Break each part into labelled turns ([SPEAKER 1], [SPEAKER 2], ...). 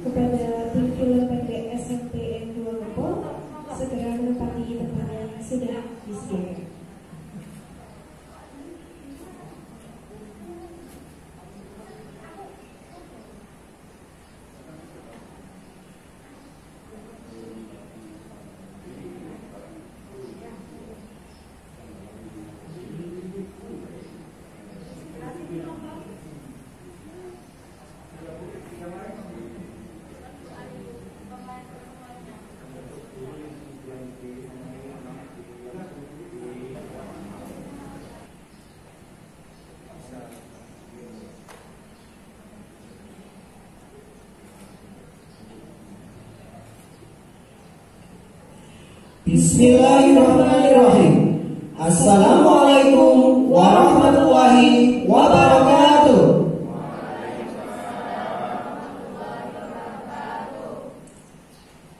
[SPEAKER 1] Kepada tim film pendek SMPN 2 Gempol, segera menempati tempat yang sudah disediakan.
[SPEAKER 2] Bismillahirrahmanirrahim. Assalamualaikum warahmatullahi wabarakatuh.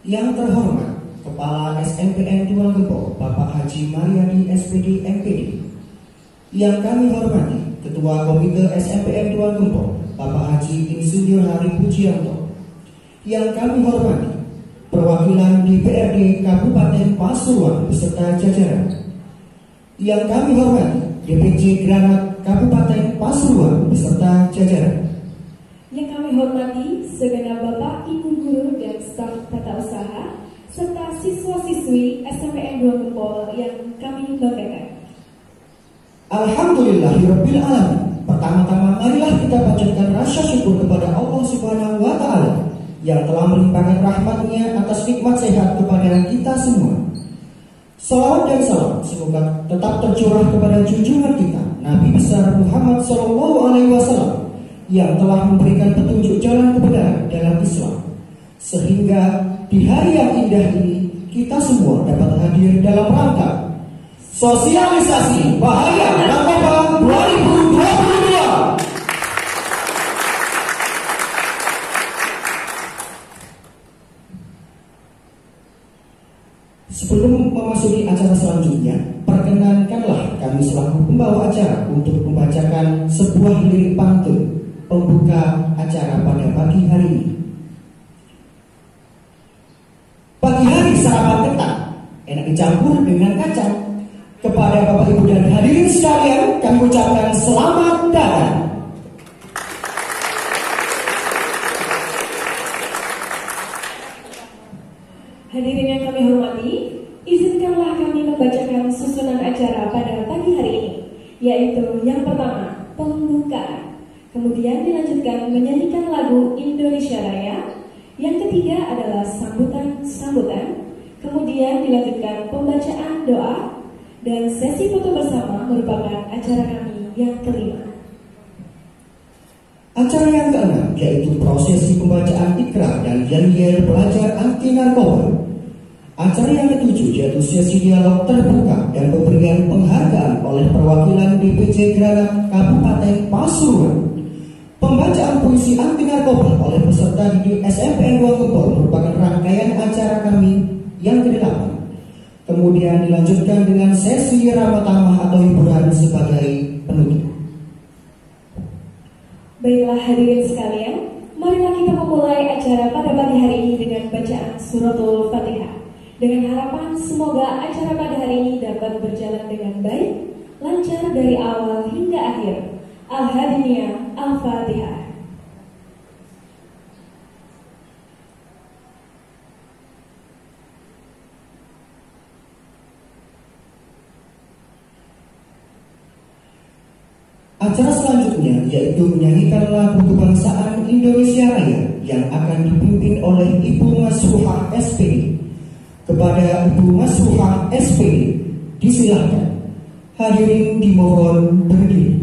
[SPEAKER 2] Yang terhormat Kepala SMPN 2 Gempol Bapak Haji Mariadi SPD MPD. Yang kami hormati Ketua Komite SMPN 2 Gempol Bapak Haji Insinyur Hari Pujianto. Yang kami hormati perwakilan DPRD Kabupaten Pasuruan beserta jajaran. Yang kami hormati DPC Granat Kabupaten Pasuruan beserta jajaran.
[SPEAKER 1] Yang kami hormati segenap Bapak, Ibu guru dan staf tata usaha serta siswa-siswi SMPN 2 Gempol yang kami banggakan.
[SPEAKER 2] Alhamdulillahirabbil alamin. Pertama-tama marilah kita panjatkan rasa syukur kepada Allah Subhanahu wa taala yang telah melimpahkan rahmat-Nya atas nikmat sehat kepada kita semua. Salawat dan salam semoga tetap tercurah kepada junjungan kita Nabi besar Muhammad SAW yang telah memberikan petunjuk jalan kebenaran dalam Islam, sehingga di hari yang indah ini kita semua dapat hadir dalam rangka sosialisasi bahaya narkoba 2022. Sebelum memasuki acara selanjutnya, perkenankanlah kami selaku pembawa acara untuk membacakan sebuah lirik pantun pembuka acara pada pagi hari ini. Pagi hari sarapan ketan, enak dicampur dengan kacang. Kepada Bapak Ibu dan hadirin sekalian, kami ucapkan selamat datang.
[SPEAKER 1] Hadirin yang kami hormati, izinkanlah kami membacakan susunan acara pada pagi hari ini, yaitu yang pertama, pembukaan. Kemudian dilanjutkan menyanyikan lagu Indonesia Raya. Yang ketiga adalah sambutan. Kemudian dilanjutkan pembacaan doa. Dan sesi foto bersama merupakan acara kami yang kelima.
[SPEAKER 2] Acara yang keenam yaitu prosesi pembacaan ikrar dan yel-yel pelajar anti narkoba. Acara yang ketujuh yaitu sesi dialog terbuka dan pemberian penghargaan oleh perwakilan DPC Granat Kabupaten Pasuruan. Pembacaan puisi anti narkoba oleh peserta didik SMPN 2 Gempol merupakan rangkaian acara kami yang ke-8. Kemudian dilanjutkan dengan sesi ramadhan atau hiburan sebagai penutup.
[SPEAKER 1] Baiklah hadirin sekalian, marilah kita memulai acara pada pagi hari ini dengan bacaan suratul Fatihah. Dengan harapan semoga acara pada hari ini dapat berjalan dengan baik, lancar dari awal hingga akhir. Al-Hadiniyah. Al-Fatihah.
[SPEAKER 2] Acara selanjutnya yaitu menyanyikan lagu kebangsaan Indonesia Raya yang akan dipimpin oleh Ibu Masruhah SPD. Kepada Ibu Masruhah SPD, disilahkan. Hadirin dimohon berdiri.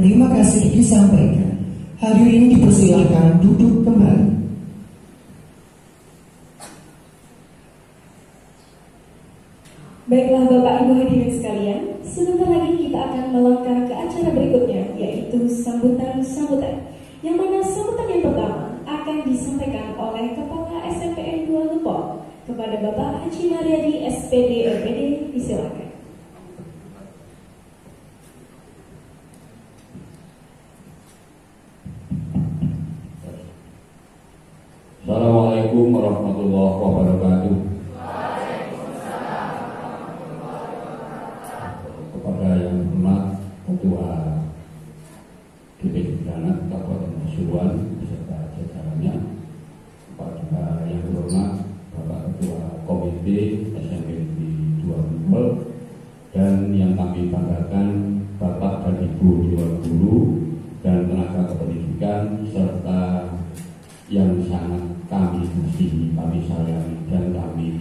[SPEAKER 2] Terima kasih disampaikan. Hadirin dipersilahkan duduk kembali.
[SPEAKER 1] Baiklah Bapak Ibu hadirin sekalian, sebentar lagi kita akan melangkah ke acara berikutnya, yaitu sambutan-sambutan. Yang mana sambutan yang pertama akan disampaikan oleh Kepala SMPN 2 Lepok kepada Bapak Haji Mariadi SPD RPD, disilakan.
[SPEAKER 3] Assalamualaikum warahmatullahi wabarakatuh. Kepada yang hormat Ketua DPD Granat Kabupaten Pasuruan beserta jajarannya, kepada yang hormat Bapak Ketua Komite SMP Negeri 2 Bumpel, dan yang kami banggakan Bapak dan Ibu Dewan Guru dan tenaga kependidikan serta yang sangat kami kasihi, kami sayangi dan kami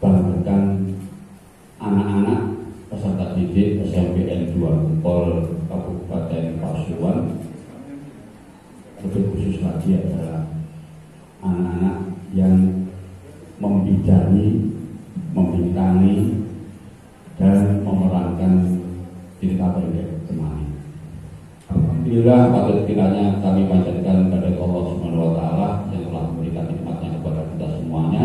[SPEAKER 3] banggakan anak-anak peserta didik SMPN 2 Bumpel Kabupaten Pasuruan. Lebih khusus lagi adalah anak-anak yang membidani, membintangi dan memerankan cerita pendek temani. Alhamdulillah, patut kiranya kami panjatkan kepada Allah Subhanahu wa Ta'ala yang telah memberikan nikmatnya kepada kita semuanya,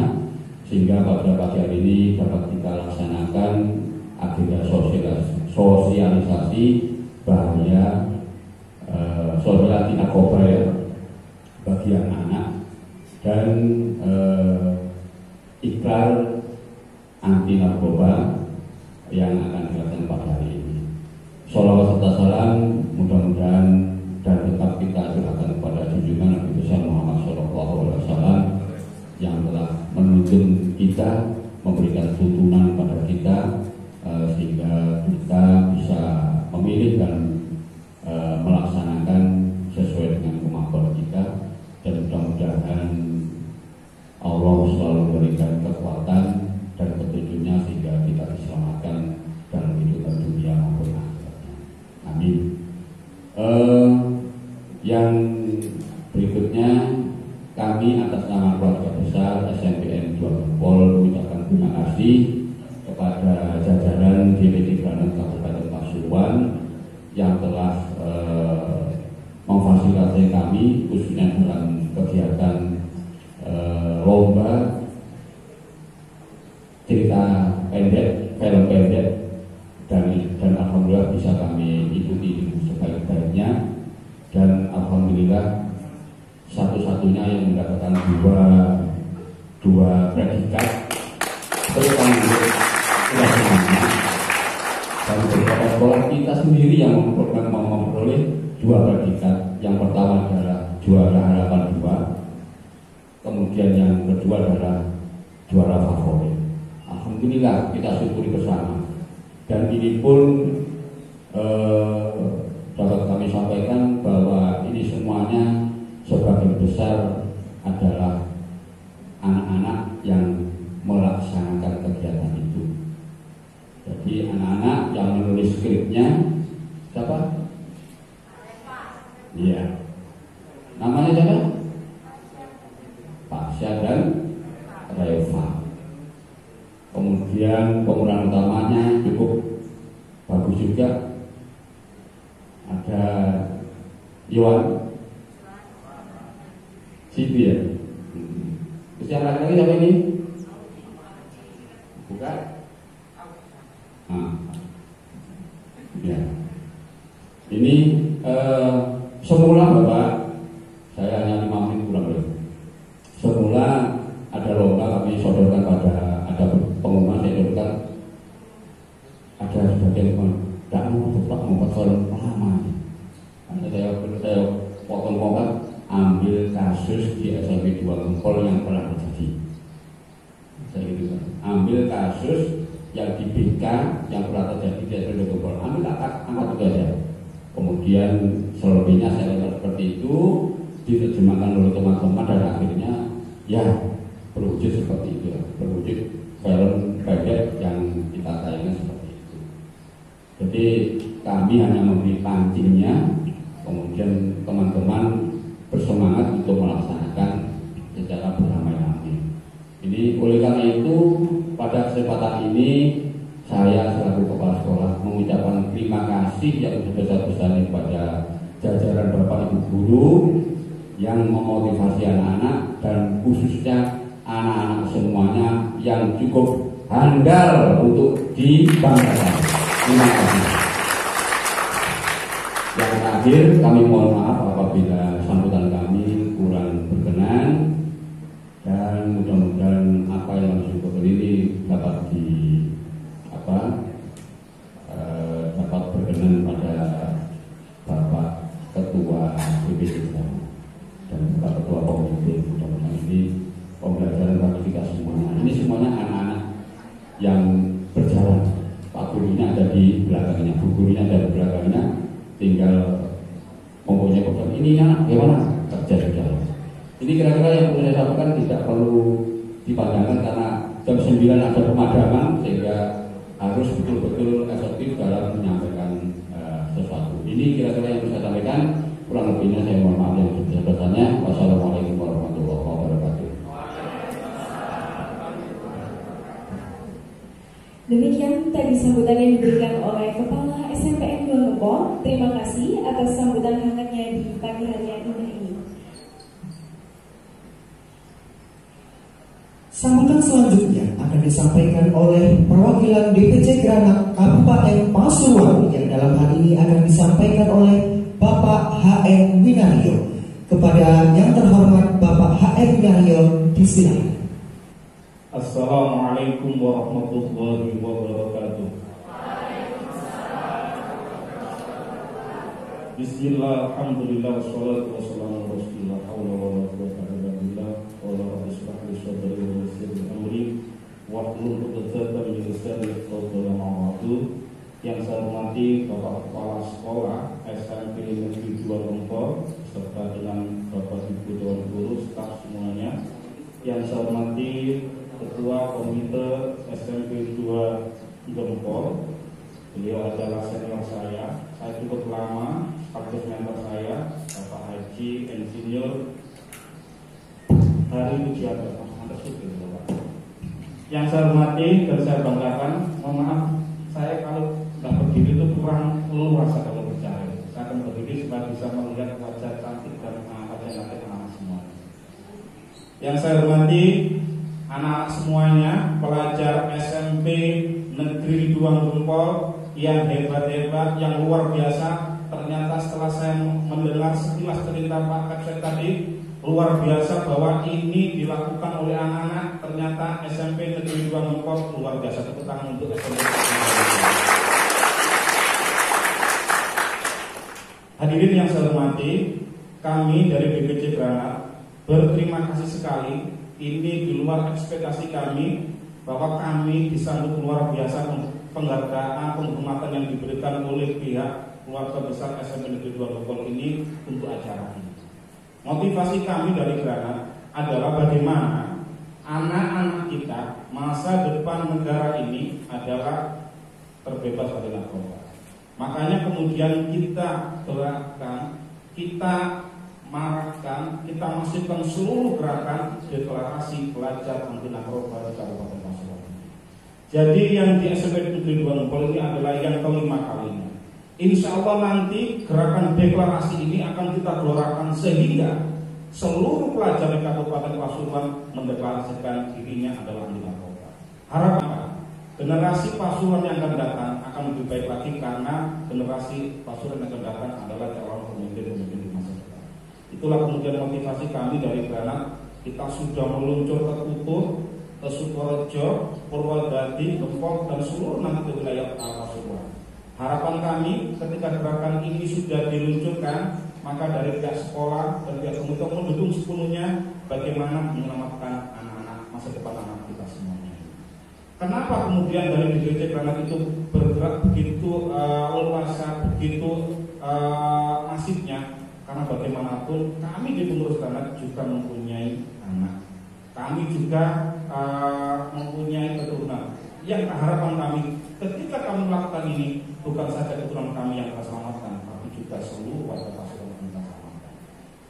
[SPEAKER 3] sehingga pada pagi hari ini dapat kita laksanakan agenda sosialisasi bahaya sosial narkoba bagi anak-anak dan ikrar anti narkoba yang akan dilaksanakan pada hari ini. Sholawat serta salam mudah-mudahan dan tetap kita curahkan kepada junjungan Nabi besar Muhammad SAW yang telah menuntun kita, memberikan tuntunan pada kita, sehingga kita bisa memilih dan melaksanakan sesuai dengan kemampuan kita, dan mudah-mudahan Allah selalu memberikan kekuatan kekuatan dan petunjuknya sehingga kita diselamatkan dalam kehidupan dunia maupun akhiratnya. Amin. Yang berikutnya, kami atas nama keluarga besar SMPN 2 Gempol mengucapkan terima kasih kepada jajaran DPD Granat Kabupaten Pasuruan yang telah memfasilitasi kami khususnya dalam kegiatan lomba cerita pendek, film pendek, dan alhamdulillah bisa kami ikuti sebaik-baiknya, dan alhamdulillah satu-satunya yang mendapatkan dua predikat dan beberapa sekolah kita sendiri yang memperoleh 2 predikat. Yang pertama adalah juara harapan 2, kemudian yang kedua adalah juara favorit. Alhamdulillah, kita syukuri bersama. Dan ini pun dapat kami sampaikan bahwa ini semuanya sebagian besar adalah anak-anak yang melaksanakan kegiatan itu. Jadi anak-anak yang menulis skripnya siapa? Iya. Namanya siapa? Pak Syah dan Reva. Kemudian pemeran utamanya cukup bagus juga. Ada Iwan Situ ya. Terus yang laki-laki siapa ini? Bukan? Ya. Ini semula Bapak, saya hanya 5 menit kurang lebih. Semula ada lomba kami sodorkan ada pengumuman saya sodorkan, ada sebagian tidak mau lama. Saya potong-potong ambil kasus di SMP 2 Gempol yang pernah terjadi. Saya gitu kan. Ambil kasus yang di BK yang pernah terjadi di SMP 2 Gempol. Ambil angkat itu aja. Kemudian selebihnya saya lihat seperti itu diterjemahkan oleh teman-teman dan akhirnya ya berwujud seperti itu, berwujud film pendek yang kita tayangkan seperti itu. Jadi kami hanya memberi pancingnya, kemudian teman-teman bersemangat untuk melaksanakan secara beramai-ramai. Ini oleh karena itu pada kesempatan ini saya selaku kepala sekolah mengucapkan terima kasih yang sebesar-besarnya kepada jajaran Bapak Ibu guru yang memotivasi anak-anak dan khususnya anak-anak semuanya yang cukup handal untuk dibanggakan. Terima kasih. Yang terakhir, kami mohon maaf apabila sambutan kami kurang berkenan, dan mudah-mudahan apa yang disebutkan ini dapat dapat berkenan pada Bapak Ketua BPD dan Bapak Ketua Komite. Mudah-mudahan ini pembelajaran bagi kita semuanya. Ini semuanya anak-anak yang berjalan. Pak gurunya ada di belakangnya, bu gurunya ada di belakangnya. Tinggal mempunyai program ini anak gimana kerja di dalam. Ini kira-kira yang perlu saya sampaikan, tidak perlu dipanjangkan karena jam 9 ada pemadaman sehingga harus betul-betul efektif dalam menyampaikan sesuatu. Ini kira-kira yang bisa saya sampaikan. Kurang lebihnya saya mohon maaf yang sebesar-besarnya. Wassalamualaikum warahmatullahi wabarakatuh.
[SPEAKER 1] Demikian tadi sambutan yang diberikan oleh Kepala SMPN 2 Gempol. Terima kasih atas sambutan hangatnya di pagi hari yang indah ini.
[SPEAKER 2] Sambutan selanjutnya akan disampaikan oleh perwakilan DPC Granat Kabupaten Pasuruan yang dalam hal ini akan disampaikan oleh Bapak HN Winaryo. Kepada yang terhormat Bapak HN Winaryo, disilakan.
[SPEAKER 4] Assalamualaikum warahmatullahi wabarakatuh. Bismillah, alhamdulillah, wassalatu wassalamu ala rasulillah, haula wala quwwata illa billah, wa la ishrah li sadri wa yassir li amri wahlul 'uqdatam min lisani yafqahu qawli. Yang saya hormati Bapak Kepala Sekolah SMP Negeri 2 Gempol beserta dengan Bapak Ibu Dewan Guru, staf semuanya. Yang saya hormati Ketua Komite SMP 2 Gempol. Beliau adalah senior saya cukup lama, sekaligus mentor saya, Bapak Haji Insinyur Hari Pujiato. Yang saya hormati dan saya banggakan, mohon maaf, saya kalau nggak berdiri itu kurang luas kalau bicara. Saya akan berdiri supaya bisa melihat wajah cantik dan wajah cantik anak semua. Yang saya hormati anak semuanya, pelajar SMP Negeri 2 Gempol yang hebat-hebat, yang luar biasa. Ternyata setelah saya mendengar sekilas cerita Pak Kapset tadi, luar biasa bahwa ini dilakukan oleh anak-anak. Ternyata SMP Negeri 2 Gempol luar biasa. Tepuk tangan untuk SMP. Hadirin yang saya hormati, kami dari BPJ Granat berterima kasih sekali. Ini di luar ekspektasi kami bahwa kami disambut luar biasa penghargaan, penghormatan yang diberikan oleh pihak keluarga besar SMP Negeri 2 Gempol ini untuk acara ini. Motivasi kami dari Granat adalah bagaimana anak-anak kita masa depan negara ini adalah terbebas dari narkoba. Makanya kemudian kita gerakan, kita marakkan, kita masukkan seluruh gerakan deklarasi pelajar anti narkoba di Kabupaten Pasuruan. Jadi yang di SMP Negeri 2 Gempol ini adalah yang kelima kalinya. Insya Allah nanti gerakan deklarasi ini akan kita gelorakan sehingga seluruh pelajar di Kabupaten Pasuruan mendeklarasikan dirinya adalah anti narkoba. Harapan generasi Pasuruan yang akan datang akan lebih baik lagi karena generasi Pasuruan yang akan datang adalah calon pemimpin-pemimpin di masa depan. Itulah kemudian motivasi kami dari Granat. Kita sudah meluncur ke Kutur, ke Sukorejo, Purwodadi, Gempol dan seluruh nanti wilayah Pasuruan. Harapan kami ketika gerakan ini sudah diluncurkan, maka dari pihak sekolah dan pihak komite mendukung sepenuhnya bagaimana menyelamatkan anak-anak masa depan anak kita semuanya. Kenapa kemudian dari BPJ Granat itu bergerak begitu luasa, begitu masifnya? Karena bagaimanapun kami di pengurus Granat juga mempunyai anak, kami juga mempunyai keturunan. Yang harapan kami ketika kami melakukan ini bukan saja keturunan kami yang kita selamatkan, tapi juga seluruh warga Pasuruan yang kita selamatkan.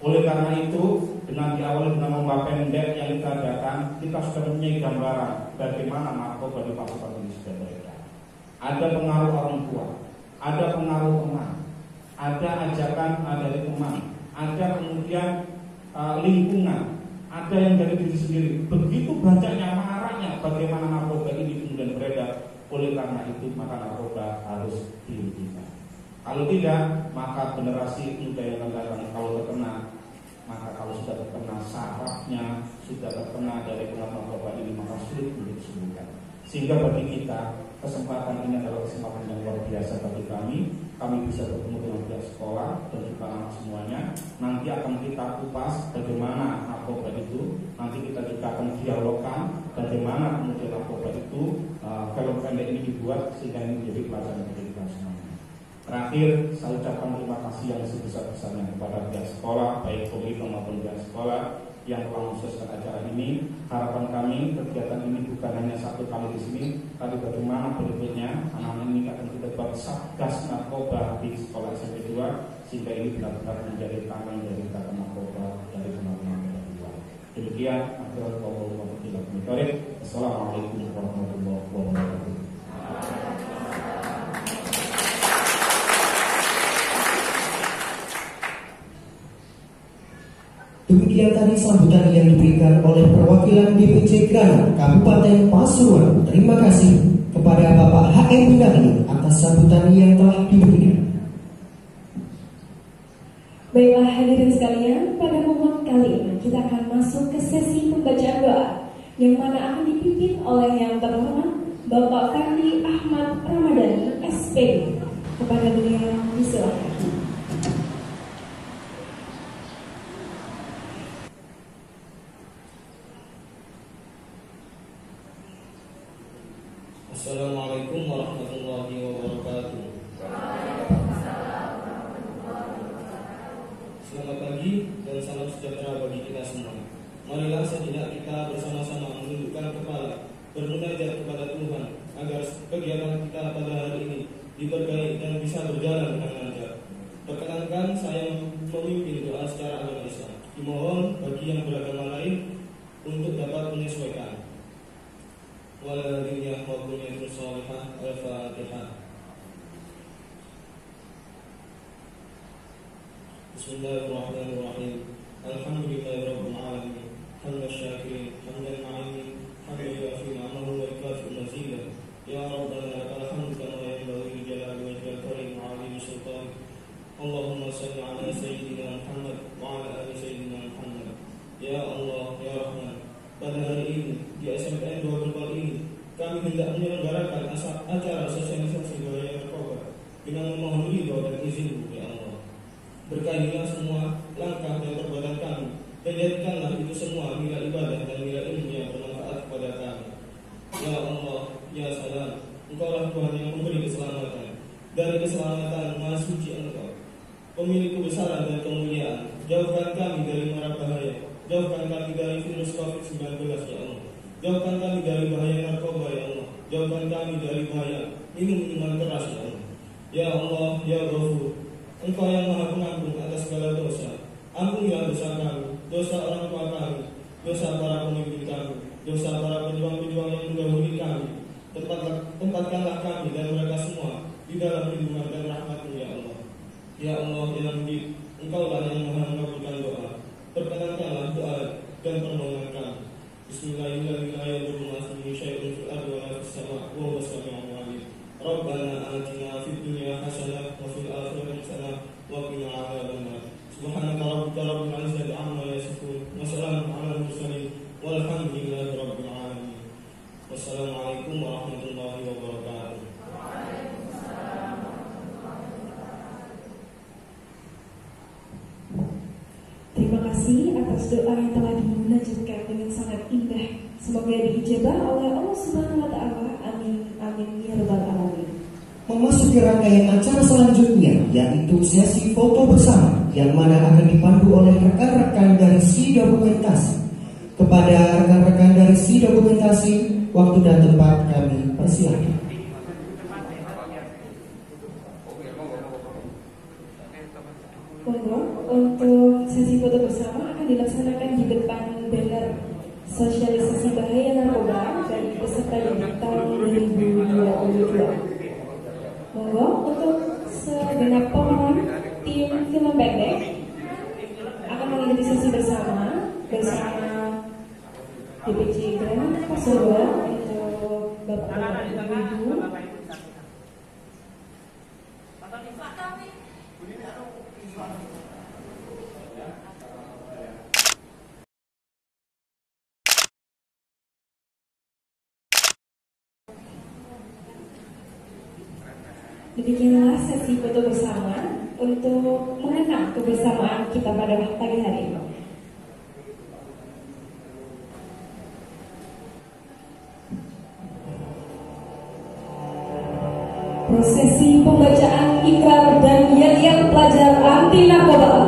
[SPEAKER 4] Oleh karena itu, dengan diawali dengan lomba pendek yang kita adakan, kita sudah mempunyai gambaran bagaimana narkoba di Pasuruan ini sudah beredar. Ada pengaruh orang tua, ada pengaruh teman, ada ajakan dari teman, ada kemudian lingkungan, ada yang dari diri sendiri. Begitu banyaknya maraknya bagaimana narkoba ini kemudian beredar. Oleh karena itu maka narkoba harus dihentikan. Kalau tidak, maka generasi muda yang akan datang kalau terkena, maka kalau sudah terkena sarafnya, sudah terkena dari pengaruh narkoba ini, maka sulit untuk disembuhkan. Sehingga bagi kita kesempatan ini adalah kesempatan yang luar biasa bagi kami. Kami bisa bertemu dengan pihak sekolah dan juga anak semuanya. Nanti akan kita kupas bagaimana narkoba itu. Nanti kita juga akan dialogkan bagaimana kemudian narkoba itu film pendek ini dibuat sehingga ini menjadi pelajaran bagi kita semuanya. Terakhir, saya ucapkan terima kasih yang sebesar-besarnya kepada pihak sekolah, baik komite maupun pihak sekolah yang telah mensukseskan acara ini. Harapan kami kegiatan ini bukan hanya satu kali di sini, tapi bagaimana berikutnya anak-anak ini akan kita buat satgas narkoba di sekolah SMP 2 sehingga ini benar-benar menjadi tangan dari kata narkoba dari teman-teman kedua. Demikian, Assalamualaikum warahmatullahi wabarakatuh.
[SPEAKER 2] Demikian tadi sambutan yang diberikan oleh perwakilan DPC Granat Kabupaten Pasuruan. Terima kasih kepada Bapak HM Bindari atas sambutan yang telah diberikan.
[SPEAKER 1] Baiklah hadirin sekalian, pada momen kali ini kita akan masuk ke sesi pembacaan doa yang mana akan dipimpin oleh yang terhormat Bapak Fandi Ahmad Ramadhani SPD. Kepada beliau disilakan.
[SPEAKER 5] Assalamualaikum warahmatullahi wabarakatuh. Selamat pagi dan salam sejahtera bagi kita semua. Marilah sejenak kita bersama-sama menundukkan kepala, bermunajat kepada Tuhan agar kegiatan kita pada hari ini diberkahi dan bisa berjalan dengan lancar. Perkenankan saya memimpin doa secara agama Islam. Dimohon bagi yang beragama lain untuk dapat menyesuaikan. Walladziniyah wa bunyatul shalihah. Al-Fatihah. Bismillahirrahmanirrahim. Alhamdulillahirabbil alamin. Hamdan syakirin, hamdan na'imin, hamdan yu'afi ni'amahu wa yukafi mazidah. Ya Rabbana lakal hamdu kama yanbaghi li jalali wajhikal karim wa 'azimi sultanik. Allahumma shalli 'ala sayyidina Muhammad wa 'ala ali sayyidina Muhammad. Ya Allah, ya Rahman, pada hari ini di SMPN 2 Gempol ini kami hendak menyelenggarakan acara sosialisasi bahaya narkoba dengan memohon ridho dan izin-Mu, ya Allah. Berkahilah semua langkah dan perbuatan kami, dan jadikanlah itu semua nilai ibadah dan nilai ilmu yang bermanfaat kepada kami. Ya Allah, ya Salam, Engkaulah Tuhan yang memberi keselamatan. Dari keselamatan Maha Suci Engkau, pemilik kebesaran dan kemuliaan. Jauhkan kami dari mara bahaya, jauhkan kami dari virus COVID-19, ya Allah. Jauhkan kami dari bahaya narkoba, ya Allah. Jauhkan kami dari bahaya minuman keras, ya Allah. Ya Allah, ya Ghafur, Engkau yang Maha Pengampun atas segala dosa. Ampunilah dosa kami, dosa orang tua kami, dosa para pemimpin kami, dosa para pejuang-pejuang yang mendahului kami. Tempatkanlah kami dan mereka semua di dalam lindungan dan rahmat-Mu, ya Allah. Ya Allah, ya Mujib, Engkaulah yang Maha mengabulkan doa. Perkenankanlah doa dan permohonan kami. Bismillahirrahmanirrahim. Rabbana atina fid dunya hasanah wa fil akhirati hasanah wa qina adzabannar. Subhanaka rabbika rabbil izzati amma yasifun wa salamun 'alal mursalin walhamdulillahi rabbil alamin. Wassalamualaikum warahmatullahi wabarakatuh.
[SPEAKER 1] Terima kasih atas doa yang telah dimunajatkan dengan sangat indah. Semoga diijabah oleh Allah Subhanahu wa taala. Amin amin ya rabbal alamin.
[SPEAKER 2] Memasuki rangkaian acara selanjutnya, yaitu sesi foto bersama yang mana akan dipandu oleh rekan-rekan dari Si Dokumentasi. Kepada rekan-rekan dari Si Dokumentasi, waktu dan tempat kami persilakan.
[SPEAKER 1] Monggo, untuk sesi foto bersama akan dilaksanakan di depan banner sosialisasi bahaya narkoba dari peserta didik tahun 2022. Monggo, untuk segenap pemeran tim film pendek akan mengikuti sesi bersama DPC dan Pasolwa untuk Bapak dan Ibu. Demikianlah sesi foto bersama untuk mengenang kebersamaan kita pada pagi hari ini. Prosesi pembacaan ikrar dan yel-yel pelajar anti narkoba.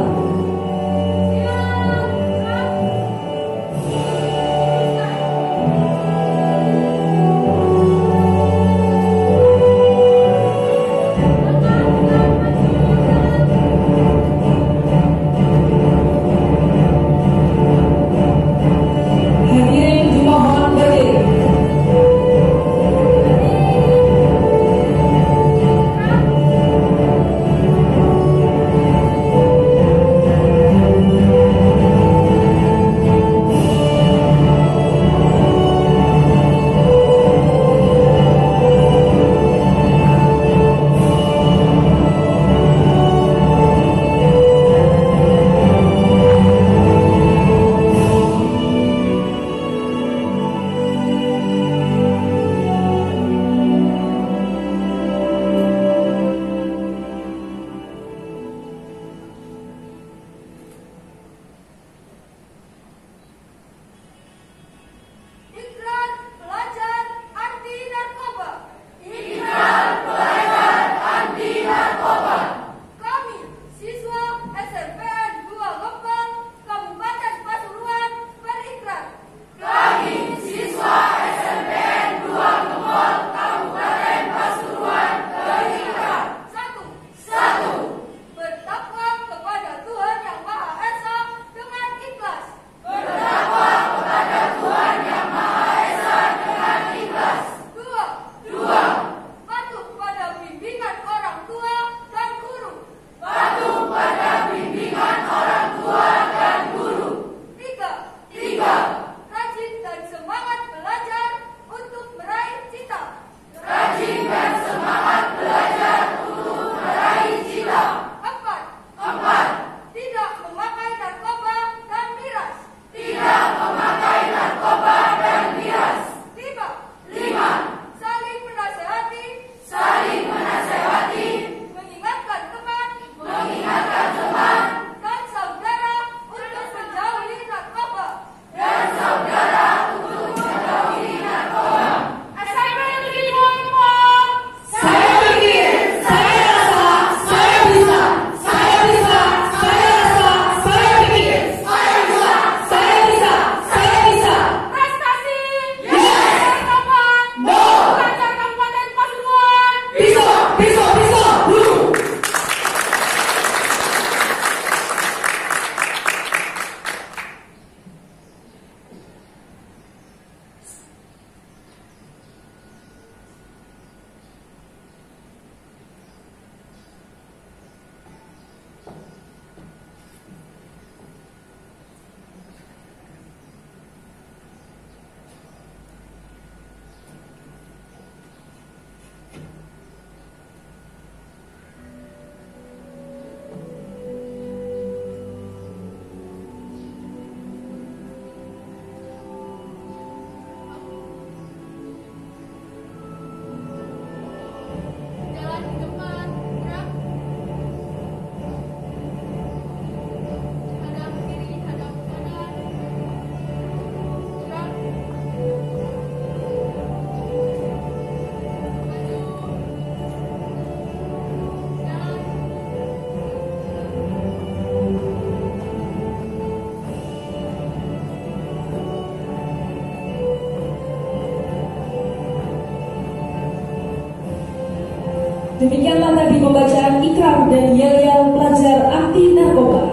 [SPEAKER 1] Demikianlah tadi pembacaan ikrar dan yel-yel pelajar anti narkoba.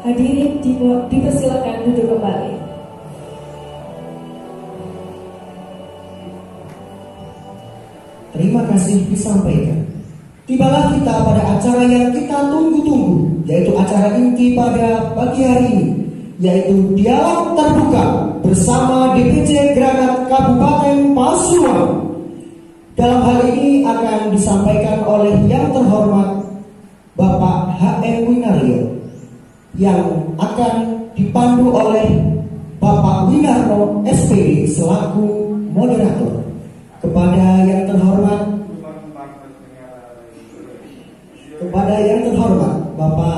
[SPEAKER 1] Hadirin dipersilakan duduk kembali.
[SPEAKER 2] Terima kasih disampaikan. Tibalah kita pada acara yang kita tunggu-tunggu, yaitu acara inti pada pagi hari ini, yaitu dialog terbuka bersama DPC Granat Kabupaten Pasuruan. Dalam hal ini akan disampaikan oleh yang terhormat Bapak H.M. Winaryo, yang akan dipandu oleh Bapak Winarno SPD selaku moderator. Kepada yang terhormat Bapak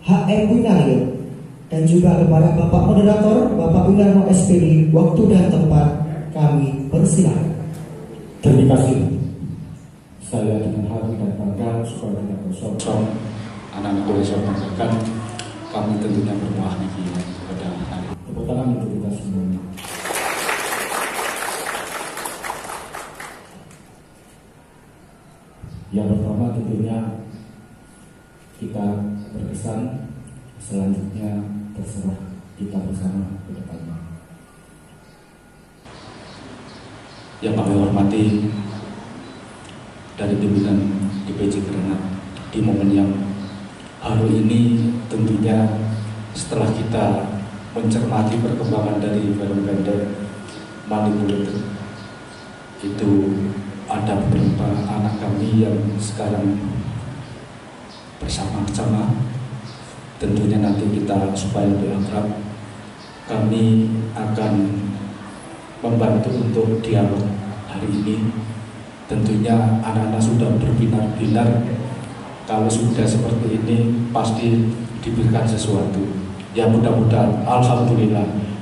[SPEAKER 2] H.M. Winaryo dan juga kepada Bapak moderator Bapak Winarno SPD, waktu dan tempat kami persilakan.
[SPEAKER 6] Terima kasih. Saya dengan hati dan bangga supaya tidak bersongkong anak-anak boleh saya banggakan, kami tentunya berbuah lagi kepada anak. Tepuk tangan untuk kita semuanya. Yang pertama tentunya kita berkesan, selanjutnya terserah kita bersama ke depannya. Yang kami hormati dari pimpinan DPC Granat di momen yang hari ini, tentunya setelah kita mencermati perkembangan dari film pendek Money Bullet, itu ada beberapa anak kami yang sekarang bersama-sama. Tentunya nanti kita supaya lebih akrab, kami akan membantu untuk dialog hari ini. Tentunya anak-anak sudah berbinar-binar, kalau sudah seperti ini pasti diberikan sesuatu. Ya mudah-mudahan,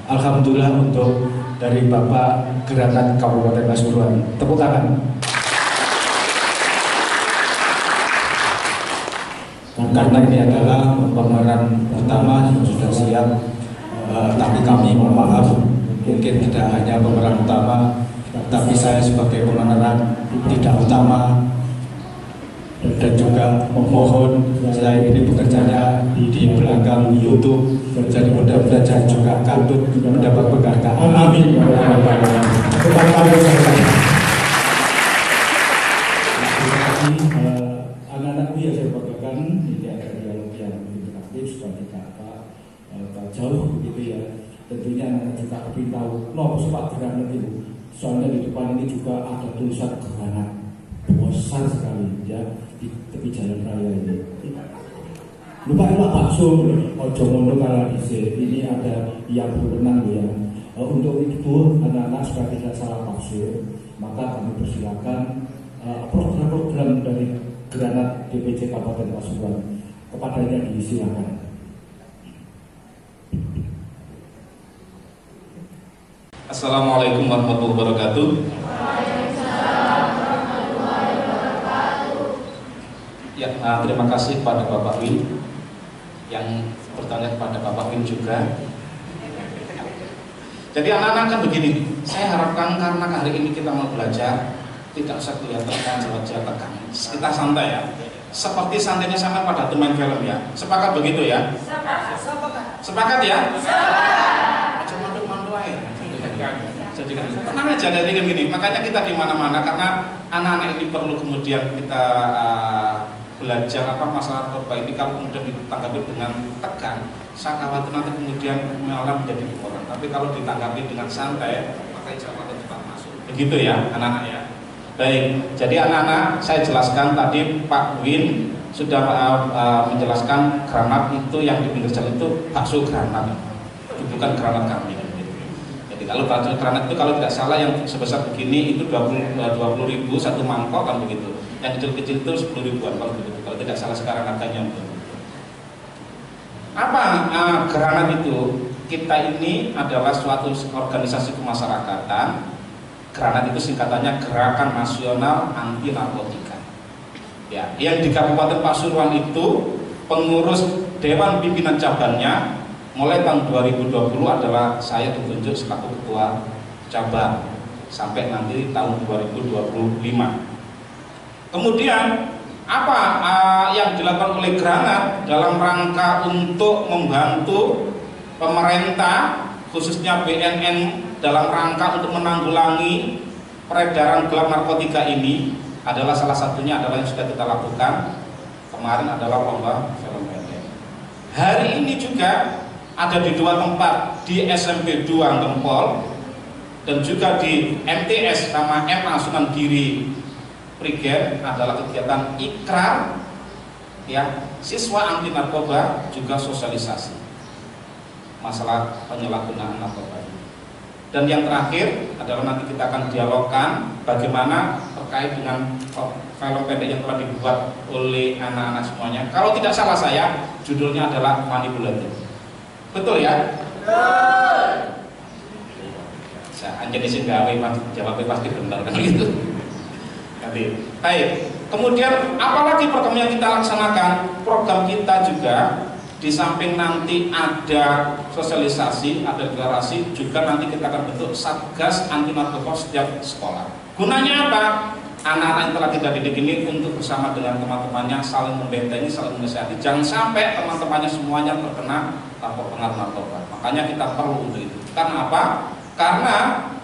[SPEAKER 6] Alhamdulillah untuk dari Bapak Granat Kabupaten Pasuruan. Tepuk tangan. Karena ini adalah pemeran pertama yang sudah siap, tapi kami mohon maaf, mungkin tidak hanya pemeran utama, tapi saya sebagai pemeran tidak utama, dan juga mohon saya ini bekerjanya di belakang YouTube, jadi mudah-mudahan saya juga kantut mendapat penghargaan. Amin. Anak-anak yang saya banggakan, ini ada dialog yang interaktif supaya tidak jauh begitu ya. Tentunya anak-anak juga lebih tahu sepak Granat itu. Soalnya di depan ini juga ada tulisan Granat besar sekali ya di tepi jalan raya ini. Lupa bakso, ojo ngono kalau ini ada yang berwenang ya. Untuk itu anak-anak supaya tidak salah tafsir, maka kami persilakan program-program dari Granat DPC Kabupaten Pasuruan kepadanya disilakan.
[SPEAKER 7] Assalamualaikum warahmatullahi wabarakatuh. Ya, terima kasih kepada Bapak Win yang bertanya kepada Bapak Win juga. Jadi anak-anak kan begini, saya harapkan karena hari ini kita mau belajar, tidak usah kelihatan jawab-jawab tegang. Kita santai ya. Seperti santainya sama pada main film ya. Sepakat begitu ya? Sepakat ya? Sepakat. Cuma mandu aja. Jadi tenang aja, jadi kan gini. Makanya kita di mana-mana karena anak-anak ini perlu kemudian kita belajar masalah narkoba ini. Kalau kemudian ditanggapi dengan tegang, saya khawatir nanti kemudian malah menjadi orang. Tapi kalau ditanggapi dengan santai, maka insya Allah cepat masuk. Begitu ya, anak-anak ya. Baik, jadi anak-anak saya jelaskan tadi Pak Win sudah menjelaskan Granat itu yang di pinggir jalan itu bakso Granat, itu bukan Granat kami. Jadi kalau bakso Granat itu kalau tidak salah yang sebesar begini itu 20.000 satu mangkok kan begitu. Yang kecil-kecil itu 10.000-an kalau begitu. Kalau tidak salah sekarang harganya. Apa Granat itu? Kita ini adalah suatu organisasi kemasyarakatan. Granat itu singkatannya Gerakan Nasional Anti Narkotika. Ya, yang di Kabupaten Pasuruan itu pengurus Dewan Pimpinan Cabangnya mulai tahun 2020 adalah saya ditunjuk selaku ketua cabang sampai nanti tahun 2025. Kemudian apa yang dilakukan oleh Granat dalam rangka untuk membantu pemerintah khususnya BNN dalam rangka untuk menanggulangi peredaran gelap narkotika ini adalah salah satunya adalah yang sudah kita lakukan kemarin adalah lomba film pendek. Hari ini juga ada di 2 tempat, di SMP 2 Gempol dan juga di MTS sama MA Sunan Giri Prigen adalah kegiatan ikrar ya, siswa anti narkoba juga sosialisasi masalah penyalahgunaan narkoba. Dan yang terakhir adalah nanti kita akan dialogkan bagaimana terkait dengan film pendek yang telah dibuat oleh anak-anak semuanya. Kalau tidak salah saya, judulnya adalah Manipulatif. Betul ya? Betul. Saya anjani sing gawe jawabnya pasti benar kan gitu. Baik. Kemudian apalagi program yang kita laksanakan? Program kita juga di samping nanti ada sosialisasi, ada deklarasi, juga nanti kita akan bentuk Satgas Anti Narkoba setiap sekolah. Gunanya apa? Anak-anak yang telah kita didik ini untuk bersama dengan teman-temannya saling membentengi, saling menasihati. Jangan sampai teman-temannya semuanya terkena pengaruh narkoba. Makanya kita perlu untuk itu. Karena apa? Karena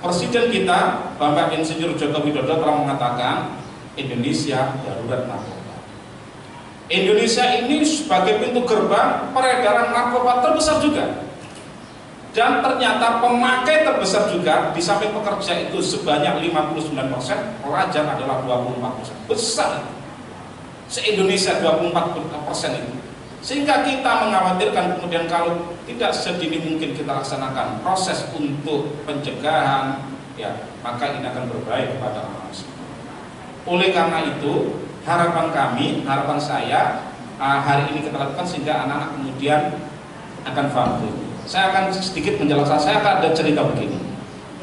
[SPEAKER 7] Presiden kita Bapak Insinyur Joko Widodo telah mengatakan Indonesia darurat narkoba. Indonesia ini sebagai pintu gerbang peredaran narkoba terbesar juga. Dan ternyata pemakai terbesar juga di samping pekerja itu sebanyak 59%, pelajar adalah 24%. Besar. Se-Indonesia 24% itu. Sehingga kita mengkhawatirkan kemudian kalau tidak sedini mungkin kita laksanakan proses untuk pencegahan, ya maka ini akan berbahaya kepada manusia. Oleh karena itu harapan kami, harapan saya hari ini kita lakukan sehingga anak-anak kemudian akan paham. Saya akan sedikit menjelaskan, saya akan ada cerita begini.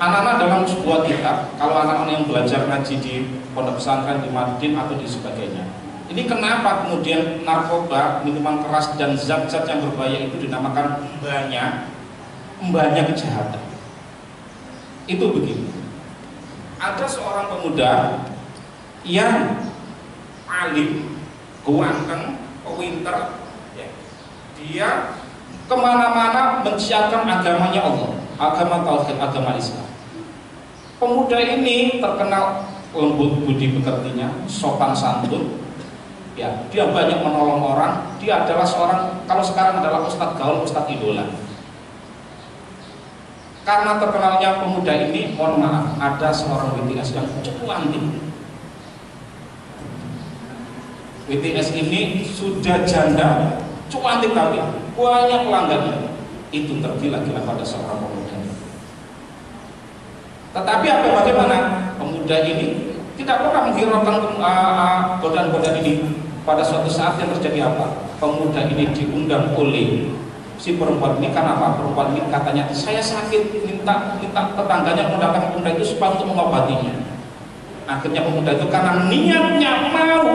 [SPEAKER 7] Anak-anak dalam sebuah kitab, kalau anak-anak yang belajar ngaji di pondok pesantren, di Madin atau di sebagainya, ini kenapa kemudian narkoba, minuman keras dan zat-zat yang berbahaya itu dinamakan mbahnya kejahatan? Itu begini. Ada seorang pemuda yang alim, ganteng, pinter, ya. Dia kemana-mana menciarkan agamanya Allah, agama tauhid, agama Islam. Pemuda ini terkenal lembut budi pekertinya, sopan santun. Ya, dia banyak menolong orang. Dia adalah seorang, kalau sekarang adalah ustadz gaul, ustadz idola. Karena terkenalnya pemuda ini, mohon maaf, ada seorang WTS yang cukup antik. WTS ini sudah janda, cukup antik tapi banyak pelanggannya. Itu tergila-gila pada seorang pemuda. Tetapi bagaimana? Pemuda ini tidak pernah menghiraukan godaan-godaan ini. Pada suatu saat yang terjadi apa? Pemuda ini diundang oleh si perempuan ini karena apa? Perempuan ini katanya saya sakit, minta tetangganya mendatangkan pemuda itu supaya untuk mengobatinya. Akhirnya pemuda itu karena niatnya mau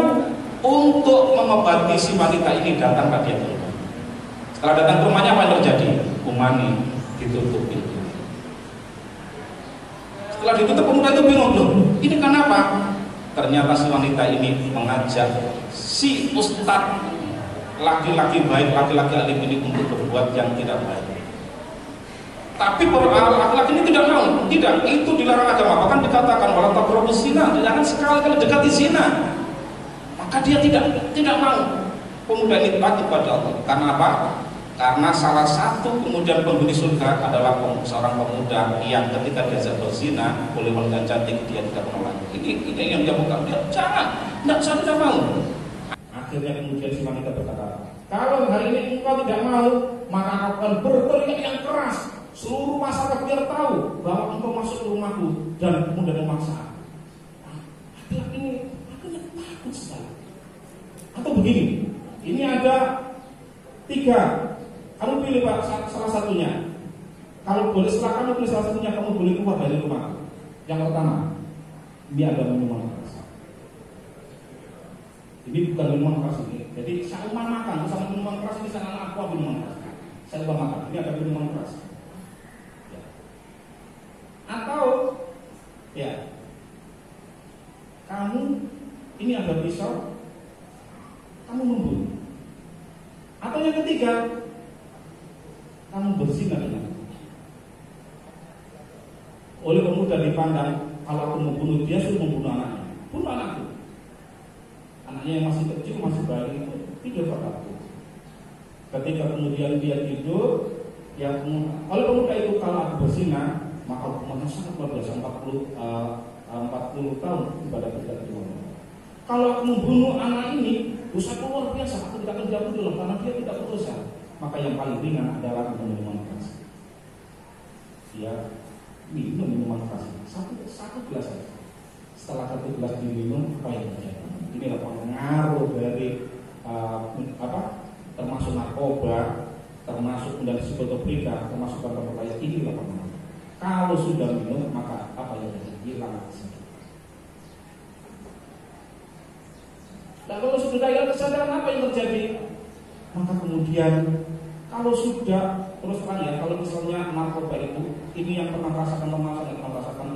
[SPEAKER 7] untuk mengobati si wanita ini datang ke dia. Setelah datang ke rumahnya apa yang terjadi? Kumani ditutup pintu. Setelah ditutup pemuda itu bingung loh. Ini kenapa? Ternyata si wanita ini mengajak si ustadz laki-laki baik, laki-laki alim ini untuk berbuat yang tidak baik. Tapi laki-laki ini tidak mau, tidak, itu dilarang agama. Bahkan dikatakan wala taqrabuz zina, jangan sekali-kali dekati zina. Maka dia tidak mau. Pemuda ini taat kepada Allah. Karena apa? Karena salah satu kemudian penghuni surga adalah seorang pemuda yang ketika diajak berzina oleh wanita cantik dia tidak menolak. Ini yang dia bukan. Dia jangan, saya tidak mau. Akhirnya kemudian si wanita berkata, kalau hari ini engkau tidak mau, maka aku akan berteriak yang keras. Seluruh masyarakat biar tahu bahwa engkau masuk ke rumahku dan kemudian memaksa. Laki-laki ini akhirnya takut sekali. Atau begini, ini ada 3. Kamu pilih Pak salah satunya. Kalau boleh setelah kamu pilih salah satunya, kamu boleh keluar dari rumah. Yang pertama, ini ada minuman keras. Ini bukan minuman keras ini. Jadi saya makan sama minuman keras ini sangat aku minuman keras. Saya makan. Ini ada minuman keras. Ya. Atau ini ada pisau, kamu membunuh. Atau yang ketiga, kamu berzina dengan. Oleh pemuda dipandang, kalau aku membunuh dia, suruh membunuh anaknya. Bunuh anakku. Anaknya yang masih kecil, masih bayi, tidur pada aku. Ketika kemudian dia tidur, oleh pemuda itu, kalau aku berzina, maka hukumannya sangat luar biasa, 40 tahun ibadah tidak dibunuh. Kalau aku membunuh anak ini, dosaku luar biasa, aku tidak akan diampuni karena dia tidak berdosa. Maka yang paling ringan adalah minuman keras. Dia minum minuman keras satu gelas saja. Setelah satu gelas diminum, apa yang terjadi? Inilah pengaruh dari termasuk narkoba, termasuk dan psikotropika, termasuk berbahaya. Inilah pengaruh. Kalau sudah minum, maka apa yang terjadi? Hilang kesadaran. Dan kalau sudah hilang kesadaran, apa yang terjadi? Maka kemudian kalau sudah terus terang ya, kalau misalnya narkoba itu, ini yang pernah merasakan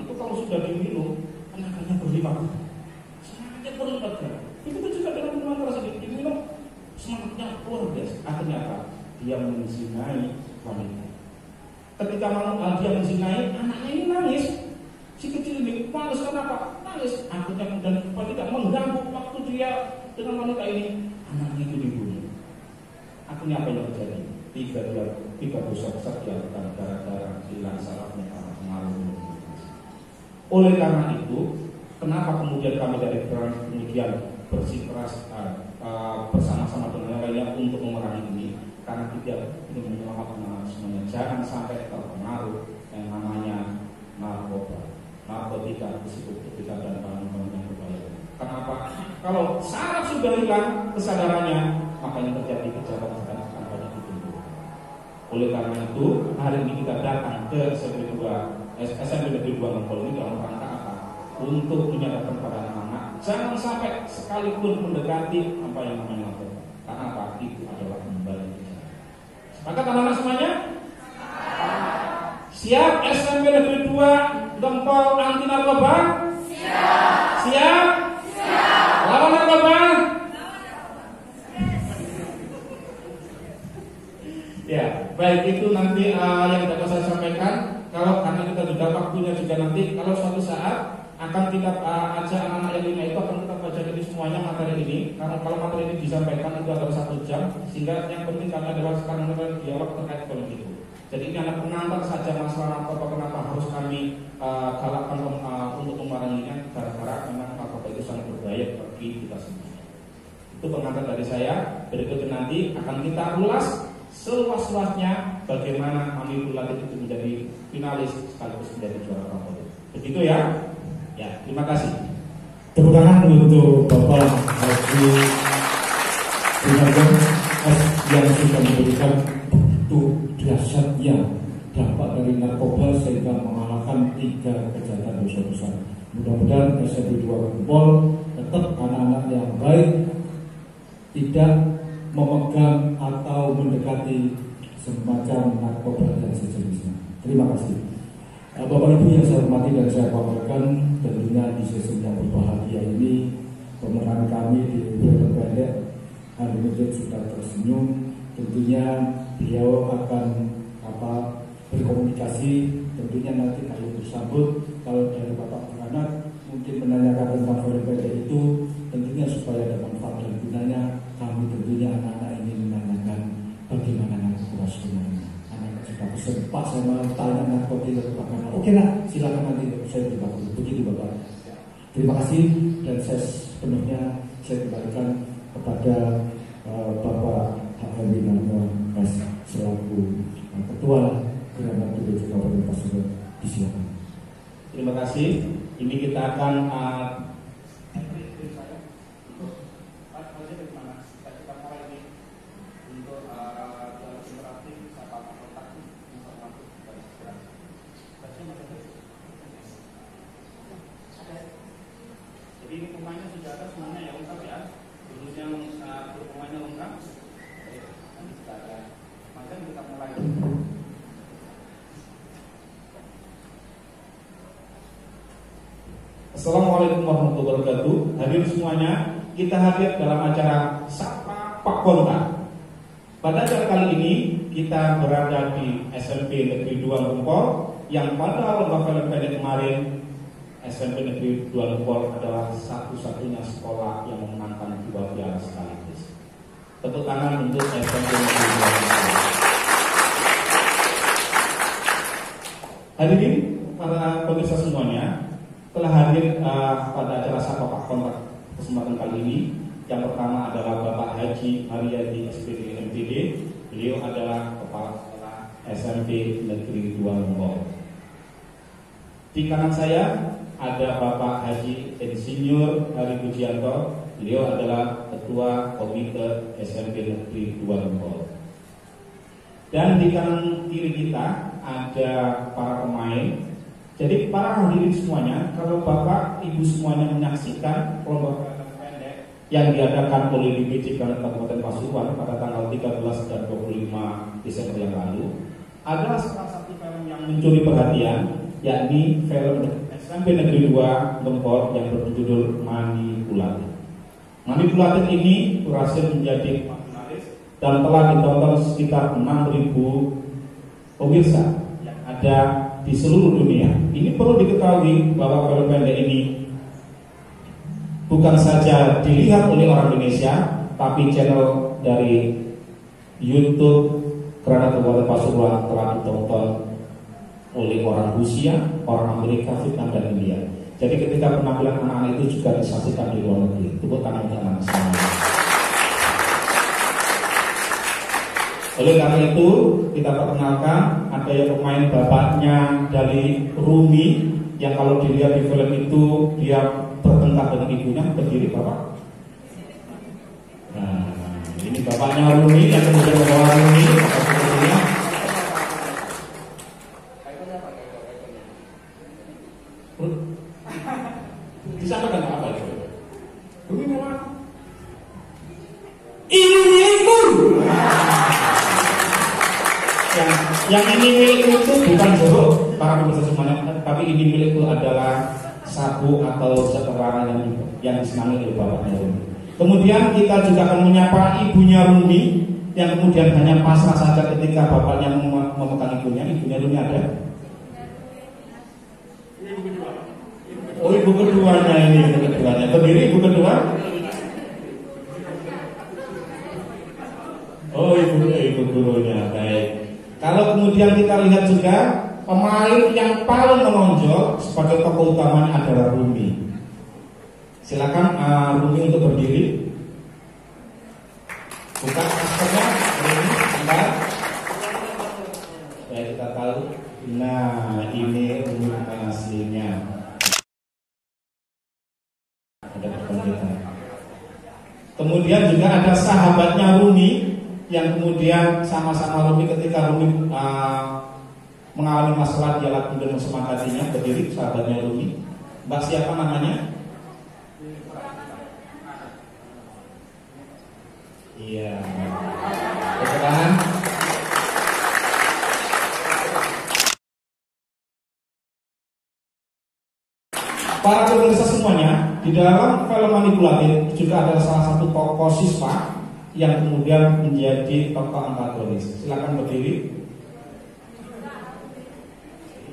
[SPEAKER 7] itu kalau sudah diminum, tenaganya berlipat, semangatnya berlipat kan. Itu juga dengan minuman keras ini, diminum semangatnya luar biasa. Akhirnya apa? Dia menzinai wanita. Ketika dia menzinai, anaknya ini nangis. Si kecil ini nangis kenapa? Nangis. Akhirnya kemudian tidak mengganggu waktu dia dengan wanita ini, anaknya itu dibunuh. Akhirnya apa yang terjadi? Tiga dosa besar dilakukan gara-gara hilang salahnya para pengaruh. Oleh karena itu, kenapa kemudian kami dari Perang kemudian bersikeras bersama-sama dengan lainnya untuk memerangi ini? Karena kita ingin menyelamatkan anak semuanya. Jangan sampai terpengaruh yang namanya narkoba, narkotika, psikotropika dan bahan-bahan yang berbahaya. Kenapa? Kalau saraf sudah hilang kesadarannya, maka yang terjadi kejahatan akan banyak ditimbulkan. Oleh karena itu, hari ini kita datang ke SMP Negeri 2 Ngempol ini dalam rangka apa? Untuk menyadarkan pada anak-anak, jangan sampai sekalipun mendekati apa yang namanya narkoba. Karena apa? Itu adalah kembali kejahatan. Sepakat anak-anak semuanya? Siap SMP Negeri 2 Ngempol anti narkoba? Siap. Siap? Lawan narkoba? Ya, baik, itu nanti yang dapat saya sampaikan. Kalau karena kita juga waktunya juga nanti, kalau suatu saat akan kita ajak anak-anak yang lima itu akan kita baca ini semuanya materi ini. Karena kalau materi ini disampaikan itu adalah 1 jam, sehingga yang penting kami adalah sekarang adalah dialog terkait dengan itu. Jadi ini anak pengantar saja masalah narkoba, kenapa harus kami galakkan untuk memeranginya, gara-gara memang narkoba itu sangat berbahaya bagi kita semua. Itu pengantar dari saya. Berikutnya nanti akan kita ulas seluas-luasnya bagaimana Amirul Latif itu menjadi finalis sekaligus menjadi juara narkoba. Begitu ya? Ya, terima kasih.
[SPEAKER 6] Tepuk tangan untuk Bapak Haji Rinaldo yang sudah memberikan begitu dahsyatnya dampak dari narkoba sehingga mengalahkan 3 kejahatan dosa besar. Mudah-mudahan SMP 2 Ngempol tetap anak-anak yang baik, tidak memegang atau mendekati semacam narkoba dan sejenisnya. Terima kasih. Bapak Ibu yang saya hormati dan saya banggakan, tentunya di sesi yang berbahagia ini pemeran kami di film pendek Unlimited sudah tersenyum. Tentunya beliau akan berkomunikasi. Tentunya nanti kalau bersambut, kalau dari Bapak Penganat mungkin menanyakan tentang film pendek itu, tentunya supaya ada manfaat dan gunanya. Kami tentunya anak-anak ini menanyakan bagaimana narkoba sebenarnya. Anak-anak sudah pesan, Pak saya mau tanya narkoba itu Pak Penganat. Oke nak, silakan nanti saya beritahu. Begitu Bapak. Terima kasih dan saya sepenuhnya saya kembalikan kepada Bapak Habib Nando S selaku Ketua Gerakan PBJ Kabupaten Pasuruan. Disilakan.
[SPEAKER 7] Terima kasih. Ini kita akan jadi ini pemainnya sudah ada semuanya ya lengkap ya. Terus yang pemainnya lengkap. Nanti sudah ada. Maka kita mulai. Assalamualaikum warahmatullahi wabarakatuh. Hadirin semuanya, kita hadir dalam acara Sapa Pak Kontak. Pada acara kali ini kita berada di SMP Negeri 2 Gempol, yang pada lomba film pendek kemarin SMP Negeri 2 Gempol adalah satu-satunya sekolah yang memenangkan 2 piala sekaligus. Tepuk tangan untuk SMP Negeri 2 Gempol. Hadirin para pemirsa semuanya, telah hadir pada acara Sapa Pak Kontak kesempatan kali ini. Yang pertama adalah Bapak Haji Haryadi SPD MPD. Beliau adalah Kepala Sekolah SMP Negeri 2 Gempol. Di kanan saya ada Bapak Haji Insinyur Hari Pujianto. Beliau adalah Ketua Komite SMP Negeri 2 Gempol. Dan di kanan kiri kita ada para pemain. Jadi para hadirin semuanya, kalau Bapak Ibu semuanya menyaksikan lomba pendek yang diadakan oleh DPC Kabupaten Pasuruan pada tanggal 13 dan 25 Desember yang lalu, ada salah satu film yang mencuri perhatian, yakni film SMP Negeri 2 Gempol yang berjudul Manipulatif. Manipulatif ini berhasil menjadi finalis dan telah ditonton sekitar 6.000 pemirsa yang ada di seluruh dunia. Ini perlu diketahui bahwa film pendek ini bukan saja dilihat oleh orang Indonesia, tapi channel dari YouTube Granat Kabupaten Pasuruan telah ditonton oleh orang Rusia, orang Amerika, Vietnam, dan India. Jadi ketika penampilan anak-anak itu juga disaksikan di luar negeri. Tepuk tangan untuk anak semua. Oleh karena itu kita perkenalkan, ada yang pemain bapaknya dari Rumi, yang kalau dilihat di film itu dia bertengkar dengan ibunya. Berdiri Bapak. Nah, ini bapaknya Rumi yang kemudian membawa Rumi. Disampaikan apa itu? Rumi memang ini milikku. Yang ini milikku itu bukan jeruk para pemirsa semuanya, tapi ini milikku adalah sabu atau seterara yang disenangi oleh bapaknya Rumi. Kemudian kita juga akan menyapa ibunya Rumi, yang kemudian hanya pasrah saja ketika bapaknya memegang ibunya. Ibunya Rumi ada? Oh, ibu keduanya ini, ibu keduanya. Berdiri ibu kedua. Oh, ibu gurunya. Baik. Kalau kemudian kita lihat juga pemain yang paling menonjol sebagai tokoh utamanya adalah Rumi. Silakan Rumi untuk berdiri. Buka maskernya, Rumi, sebentar. Supaya kita tahu. Nah, ini Rumi aslinya. Ada perbedaan. Kemudian juga ada sahabatnya Rumi, yang kemudian sama-sama Rumi ketika Rumi mengalami masalah, dia kemudian semangatinya. Berdiri sahabatnya Rumi. Mbak siapa namanya? Iya. Perkenalkan. Para pemirsa semuanya, di dalam film Manipulatif juga ada salah satu tokoh siswa yang kemudian menjadi tokoh antagonis. Silakan berdiri.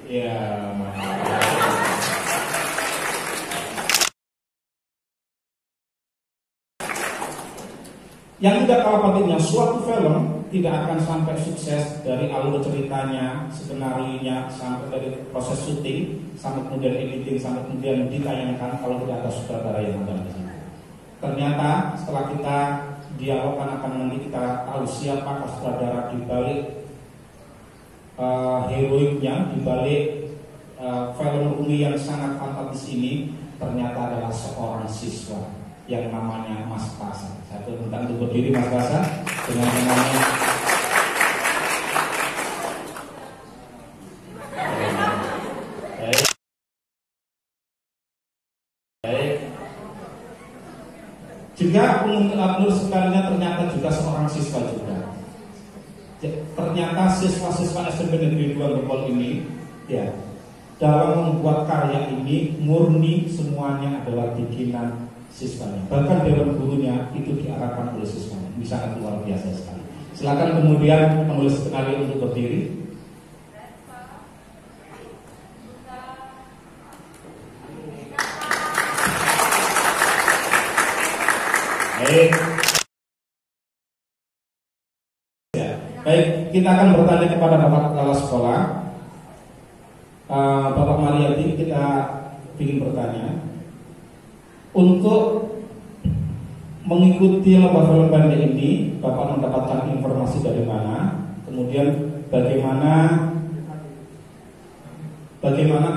[SPEAKER 7] Ya. Yang tidak kalah pentingnya, suatu film tidak akan sampai sukses dari alur ceritanya, skenario-nya, sampai dari proses syuting, sampai kemudian editing, sampai kemudian ditayangkan kalau tidak ada sutradara yang ada di situ. Ternyata setelah kita dialogkan akan nanti kita tahu siapa sutradara di balik heroiknya, di balik film Rumi yang sangat fantastis ini. Ternyata adalah seorang siswa yang namanya Mas Pasa. Saya minta untuk berdiri Mas Pasa dengan namanya. Juga menurut sekalinya ternyata juga seorang siswa juga. Ternyata siswa-siswa SMP Negeri 2 Gempol ini, ya,
[SPEAKER 6] dalam membuat karya ini murni semuanya adalah bikinan siswanya. Bahkan dewan gurunya itu diarahkan oleh siswanya. Ini sangat luar biasa sekali. Silakan kemudian menulis sekali untuk berdiri. Baik, kita akan bertanya kepada Bapak Kepala Sekolah. Bapak Mariati, kita ingin bertanya, untuk mengikuti lomba film pendek ini, Bapak mendapatkan informasi dari mana? Kemudian bagaimana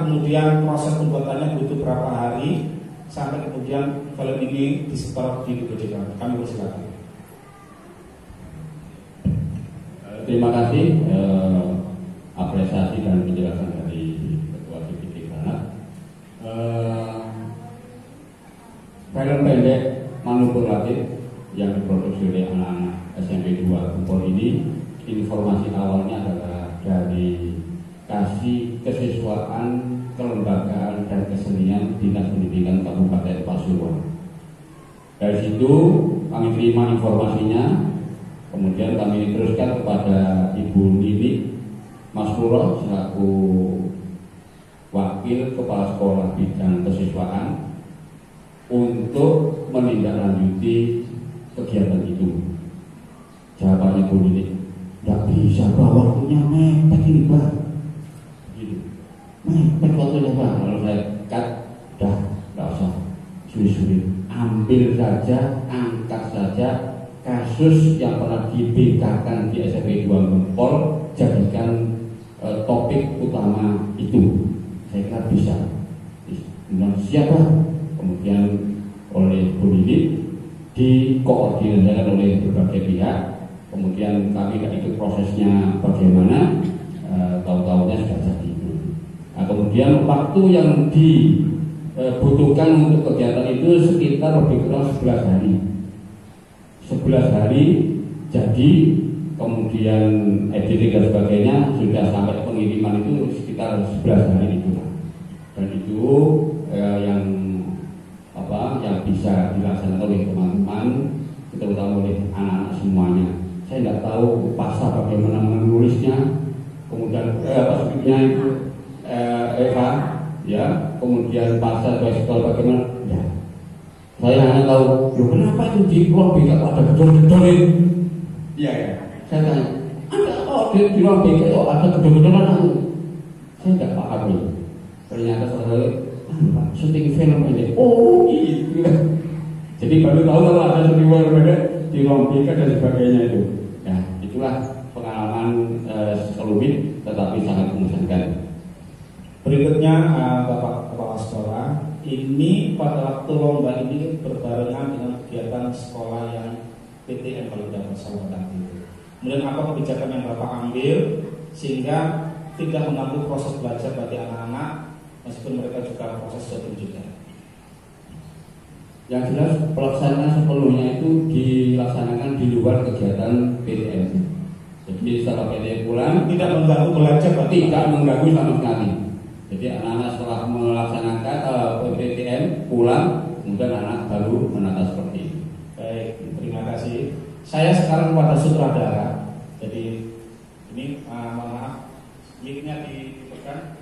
[SPEAKER 6] kemudian proses pembuatannya butuh berapa hari sampai kemudian film ini disebar di kebijakan? Kami persilakan.
[SPEAKER 3] Terima kasih apresiasi dan penjelasan dari Ketua DPD Barat. Film pendek Manuver Latif yang diproduksi oleh anak-anak SMP 2 Kumpul ini, informasi awalnya adalah dari kasih kesiswaan, kelembagaan dan kesenian Dinas Pendidikan Kabupaten Pasuruan. Dari situ kami terima informasinya, kemudian kami teruskan kepada Ibu Nini Masmuro selaku Wakil Kepala Sekolah Bidang Kesiswaan untuk menindaklanjuti kegiatan itu. Jawabannya Bu Nini, tidak bisa Pak, waktunya mepet ini Pak. Gitu. Mepet waktunya Pak. Lalu saya dah, tidak usah sulit-sulit, ambil saja, angkat saja kasus yang pernah dibicarakan di SMP 2 Gempol, jadikan topik utama itu. Saya kira bisa. Kemudian siapa? Kemudian oleh Bu Lili dikoordinasikan oleh berbagai pihak. Kemudian kami tidak ikut prosesnya bagaimana, tahu-tahunya sudah jadi itu. Nah, kemudian waktu yang dibutuhkan untuk kegiatan itu sekitar lebih kurang 11 hari. 11 hari jadi, kemudian editing dan sebagainya sudah sampai pengiriman itu sekitar 11 hari itu. Dan itu yang bisa dilaksanakan oleh teman-teman, terutama oleh anak-anak semuanya. Saya tidak tahu pasar bagaimana menulisnya, kemudian skripnya itu Eva, ya, kemudian pasar sekolah bagaimana, ya. Saya hanya tahu, kenapa itu di ruang BK ada gedor-gedorin? Iya ya. Saya tanya, ada di ruang BK ada gedor-gedoran? Saya tidak paham. Ternyata saya syuting film ini. Oh gitu. Jadi baru tahu kalau ada syuting film ini di ruang BK dan sebagainya itu. Ya, itulah pengalaman selumit tetapi sangat mengesankan.
[SPEAKER 6] Berikutnya Bapak Kepala Sekolah, ini pada waktu lomba ini berbarengan dengan kegiatan sekolah yang PTM kalau tidak salah itu. Kemudian apa kebijakan yang Bapak ambil sehingga tidak mengganggu proses belajar bagi anak-anak meskipun mereka juga proses syuting juga?
[SPEAKER 3] Yang jelas pelaksanaan sepenuhnya itu dilaksanakan di luar kegiatan PTM. Jadi setelah PTM pulang
[SPEAKER 6] tidak mengganggu belajar,
[SPEAKER 3] tidak mengganggu sama sekali. Jadi anak-anak setelah melaksanakan PTM pulang, kemudian anak baru menata seperti itu.
[SPEAKER 6] Baik, terima kasih. Saya sekarang kepada sutradara. Jadi ini mohon maaf, mic-nya ditekan.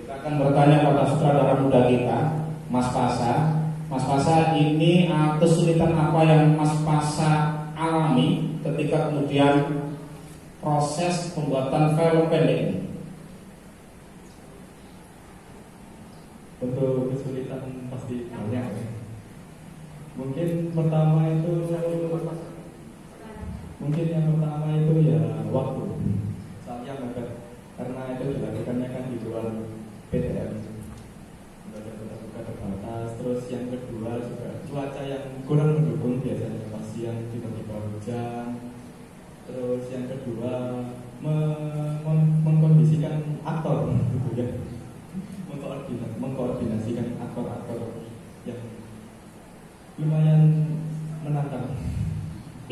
[SPEAKER 6] Kita akan bertanya pada sutradara muda kita, Mas Pasa. Mas Pasa, ini kesulitan apa yang Mas Pasa alami ketika kemudian proses pembuatan film pendek ini?
[SPEAKER 8] Untuk kesulitan pasti banyak ya. Mungkin yang pertama itu ya waktu. Saya mepet karena itu dilakukannya kan di luar PTM, sudah terbatas. Terus yang kedua juga cuaca yang kurang mendukung, biasanya pas siang tiba-tiba hujan. Terus yang kedua mengkondisikan aktor gitu ya, mengkoordinasikan aktor-aktor yang lumayan menantang.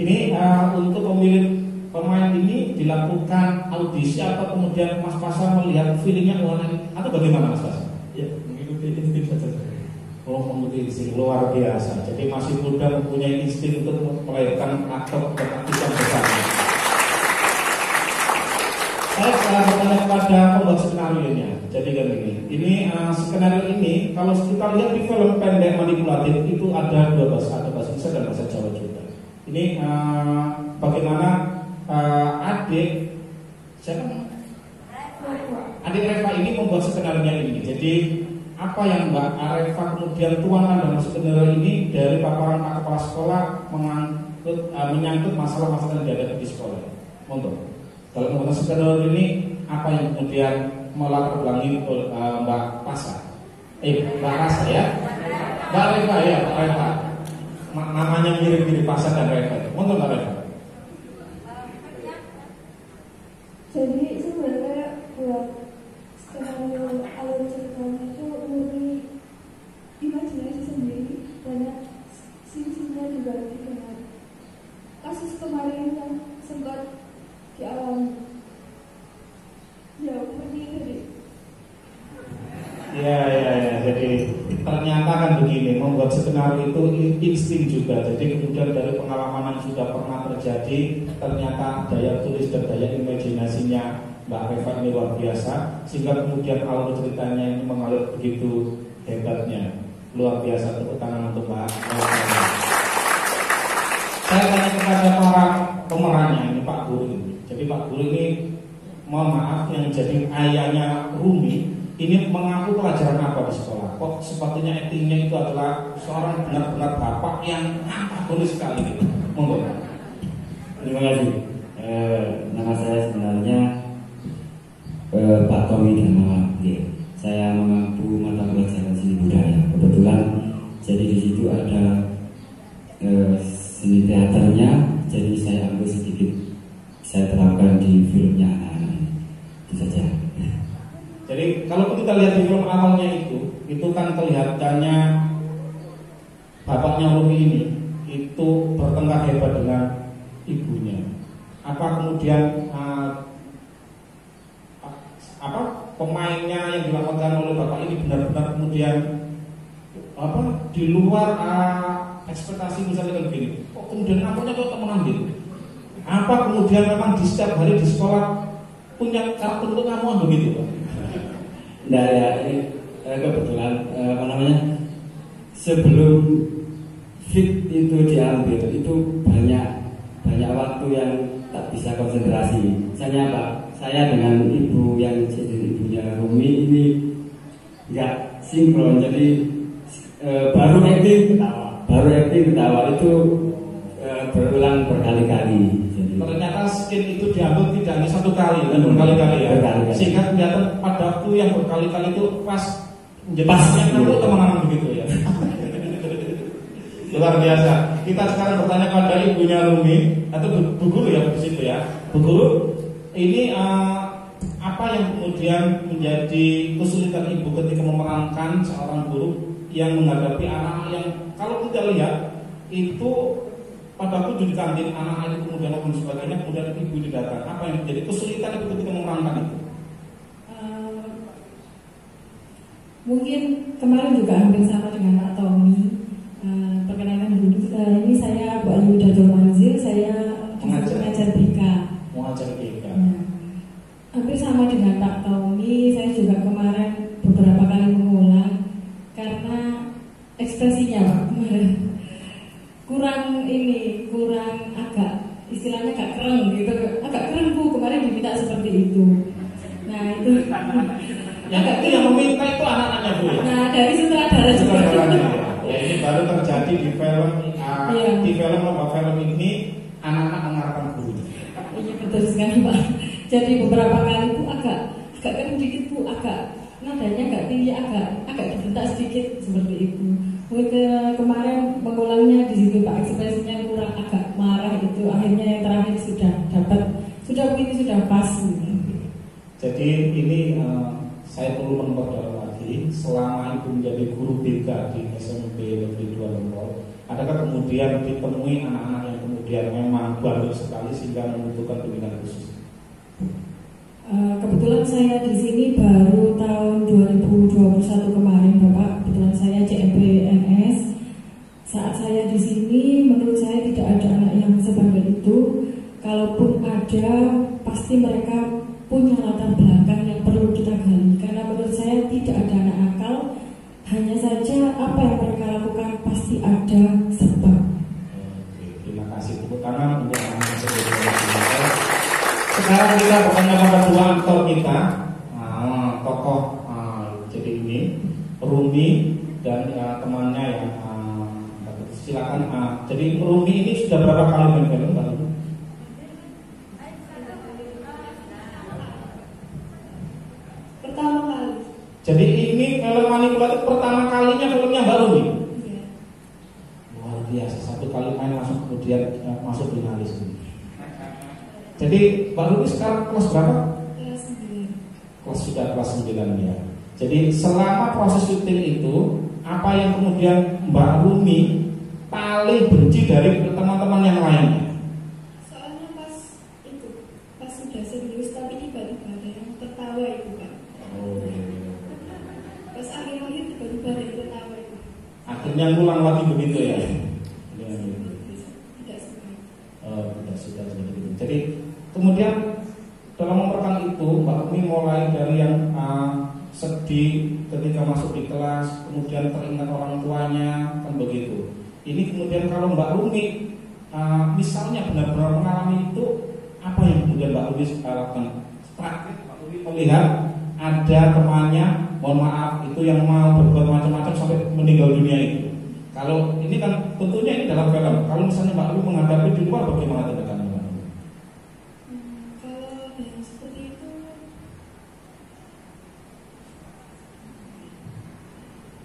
[SPEAKER 6] Ini untuk pemilih pemain ini
[SPEAKER 7] dilakukan audisi atau kemudian Mas Pasar melihat feelingnya atau bagaimana Mas Pasar?
[SPEAKER 8] Ya, mengikuti insting saja.
[SPEAKER 7] Oh, mengikuti insting luar biasa. Jadi masih muda mempunyai insting untuk melahirkan aktor dan aktris yang besar. Saya bertanya kepada pembuat skenario-nya. Jadi kan ini skenario ini kalau kita lihat di film pendek manipulatif itu ada dua bahasa, ada bahasa Indonesia dan bahasa Jawa juga. Ini bagaimana adik Reva ini membuat skenario ini. Jadi apa yang Mbak Reva kemudian tuangkan dalam skenario ini dari paparan Pak Kepala Sekolah menyangkut masalah-masalah yang dihadapi di sekolah. Untuk kalau menggunakan skenario ini apa yang kemudian melatar belakangi Mbak Pasar? Mbak Rasa ya, Mbak Reva ya, Mbak Reva. Namanya mirip-mirip Pasar dan Reva. Untuk Mbak Reva.
[SPEAKER 1] Jadi sebenarnya buat skenario alur ceritanya itu murni imajinasi sendiri, banyak sisinya dibagi dengan kasus kemarin yang sempat dialami. Ya, seperti itu deh.
[SPEAKER 7] Ya. Jadi ternyata kan begini, membuat skenario itu insting juga. Jadi kemudian dari pengalaman yang sudah pernah terjadi, ternyata daya tulis dan daya imajinasinya Mbak Reva ini luar biasa, sehingga kemudian alur ceritanya ini mengalir begitu hebatnya. Luar biasa, tepuk tangan untuk Mbak Reva. Saya tanya kepada para pemerannya, ini Pak Guru. Jadi Pak Guru ini, mohon maaf, yang jadi ayahnya Rumi ini mengaku pelajaran apa di sekolah? Kok sepertinya aktingnya itu adalah seorang benar-benar bapak yang antagonis sekali gitu. Monggo.
[SPEAKER 9] Terima kasih. Nama saya sebenarnya Pak Tommy Dharma. Saya mengampu mata pelajaran seni budaya. Kebetulan jadi di situ ada seni teaternya, jadi saya ambil sedikit, saya terapkan di filmnya anak-anak. Itu saja.
[SPEAKER 7] Jadi kalau kita lihat di film awalnya itu kan kelihatannya bapaknya Rumi ini itu bertengkar hebat dengan ibunya. Apa kemudian pemainnya yang dilakukan oleh bapak ini benar-benar kemudian di luar ekspektasi, misalnya kayak begini. Kok kemudian ampunnya kok temenan gitu? Apa kemudian memang di setiap hari di sekolah punya karakter untuk kamu begitu Pak?
[SPEAKER 9] Nah ya, ini kebetulan sebelum fit itu diambil itu banyak waktu yang tak bisa konsentrasi. Misalnya Pak, saya dengan ibu yang jadi ibunya Rumi ini nggak sinkron, jadi baru acting ketawa itu berulang berkali-kali.
[SPEAKER 7] Ternyata skin itu diambil tidak hanya satu kali dan berkali-kali ya.
[SPEAKER 9] Berkali-kali.
[SPEAKER 7] Sehingga kelihatan pada waktu yang berkali-kali itu pas yang aku teman-teman begitu ya. Luar biasa. Kita sekarang bertanya pada ibunya Rumi atau Bu Guru ya di situ ya. Bu Guru, ini apa yang kemudian menjadi kesulitan ibu ketika memerankan seorang guru yang menghadapi anak yang kalau kita lihat itu pada waktu di kantin anak-anak itu kemudian maupun sebagainya, kemudian ibu itu datang. Apa yang menjadi kesulitan itu ketika memerankan itu?
[SPEAKER 1] Mungkin kemarin juga hampir sama dengan Pak Tommy. Perkenalkan dulu, ini saya Bu Ayu Datul Manzil, saya pengajar BK.
[SPEAKER 7] Mengajar BK.
[SPEAKER 1] Hampir sama dengan Pak Tommy, saya juga kemarin beberapa kali mengulang karena ekspresinya Pak kemarin kurang agak istilahnya agak keren gitu, agak keren Bu, kemarin diminta seperti itu. Nah itu
[SPEAKER 7] yang meminta itu anak-anaknya Bu.
[SPEAKER 1] Nah dari sutradara juga.
[SPEAKER 7] Ya ini baru terjadi di film di film ini anak-anak mengharapkan guru.
[SPEAKER 1] Iya betul sekali Pak. Jadi beberapa kali Bu agak keren dikit Bu, agak nadanya agak tinggi, agak dibentak sedikit seperti itu. Kemarin pengulangnya di situ Pak, ekspresinya kurang agak marah itu, akhirnya yang terakhir sudah pas.
[SPEAKER 7] Jadi ini saya perlu memperdalam lagi, selama ibu menjadi guru BK di SMP Negeri 2 Lembol, adakah kemudian ditemui anak-anak yang kemudian memang bandel sekali sehingga membutuhkan bimbingan khusus?
[SPEAKER 1] kebetulan saya di sini baru tahun 2021 kemarin, Bapak. Kebetulan saya CMPNS. Saat saya di sini, menurut saya tidak ada anak yang sebandel itu. Kalaupun ada, pasti mereka punya latar belakang yang perlu kita gali. Karena menurut saya tidak ada anak nakal. Hanya saja apa yang mereka lakukan pasti ada sebab.
[SPEAKER 7] Terima kasih tepuk tangan untuk anak sekarang kita bertanya pada dua aktor kita, tokoh jadi ini Rumi dan temannya yang silakan. Jadi Rumi ini sudah berapa kali main film Pak?
[SPEAKER 1] Pertama kali.
[SPEAKER 7] Jadi ini film manipulatif pertama kalinya filmnya Mbak Rumi.
[SPEAKER 1] Iya.
[SPEAKER 7] Luar biasa, satu kali main langsung kemudian masuk finalis. Jadi Mbak Rumi sekarang kelas berapa?
[SPEAKER 1] Kelas 9.
[SPEAKER 7] Sudah kelas 9 ya. Jadi selama proses syuting itu, apa yang kemudian Mbak Rumi paling benci dari teman-teman yang lainnya?
[SPEAKER 1] Soalnya pas sudah serius tapi tiba-tiba ada yang tertawa itu kan. Pas akhir-akhir tiba-tiba ada yang tertawa itu.
[SPEAKER 7] Akhirnya ngulang lagi begitu ya?
[SPEAKER 1] Tidak suka.
[SPEAKER 7] Tidak suka seperti itu. Jadi kemudian dalam memerankan itu Mbak Rumi mulai dari yang sedih ketika masuk di kelas, kemudian teringat orang tuanya, kan begitu. Ini kemudian kalau Mbak Rumi misalnya benar-benar mengalami itu, apa yang kemudian Mbak Rumi lakukan? Terakhir Mbak Rumi melihat ada temannya, mohon maaf, itu yang mau berbuat macam-macam sampai meninggal dunia itu. Kalau ini kan tentunya ini dalam film. Kalau misalnya Mbak Rumi menghadapi di luar, bagaimana tindakannya?
[SPEAKER 1] Kalau yang seperti itu,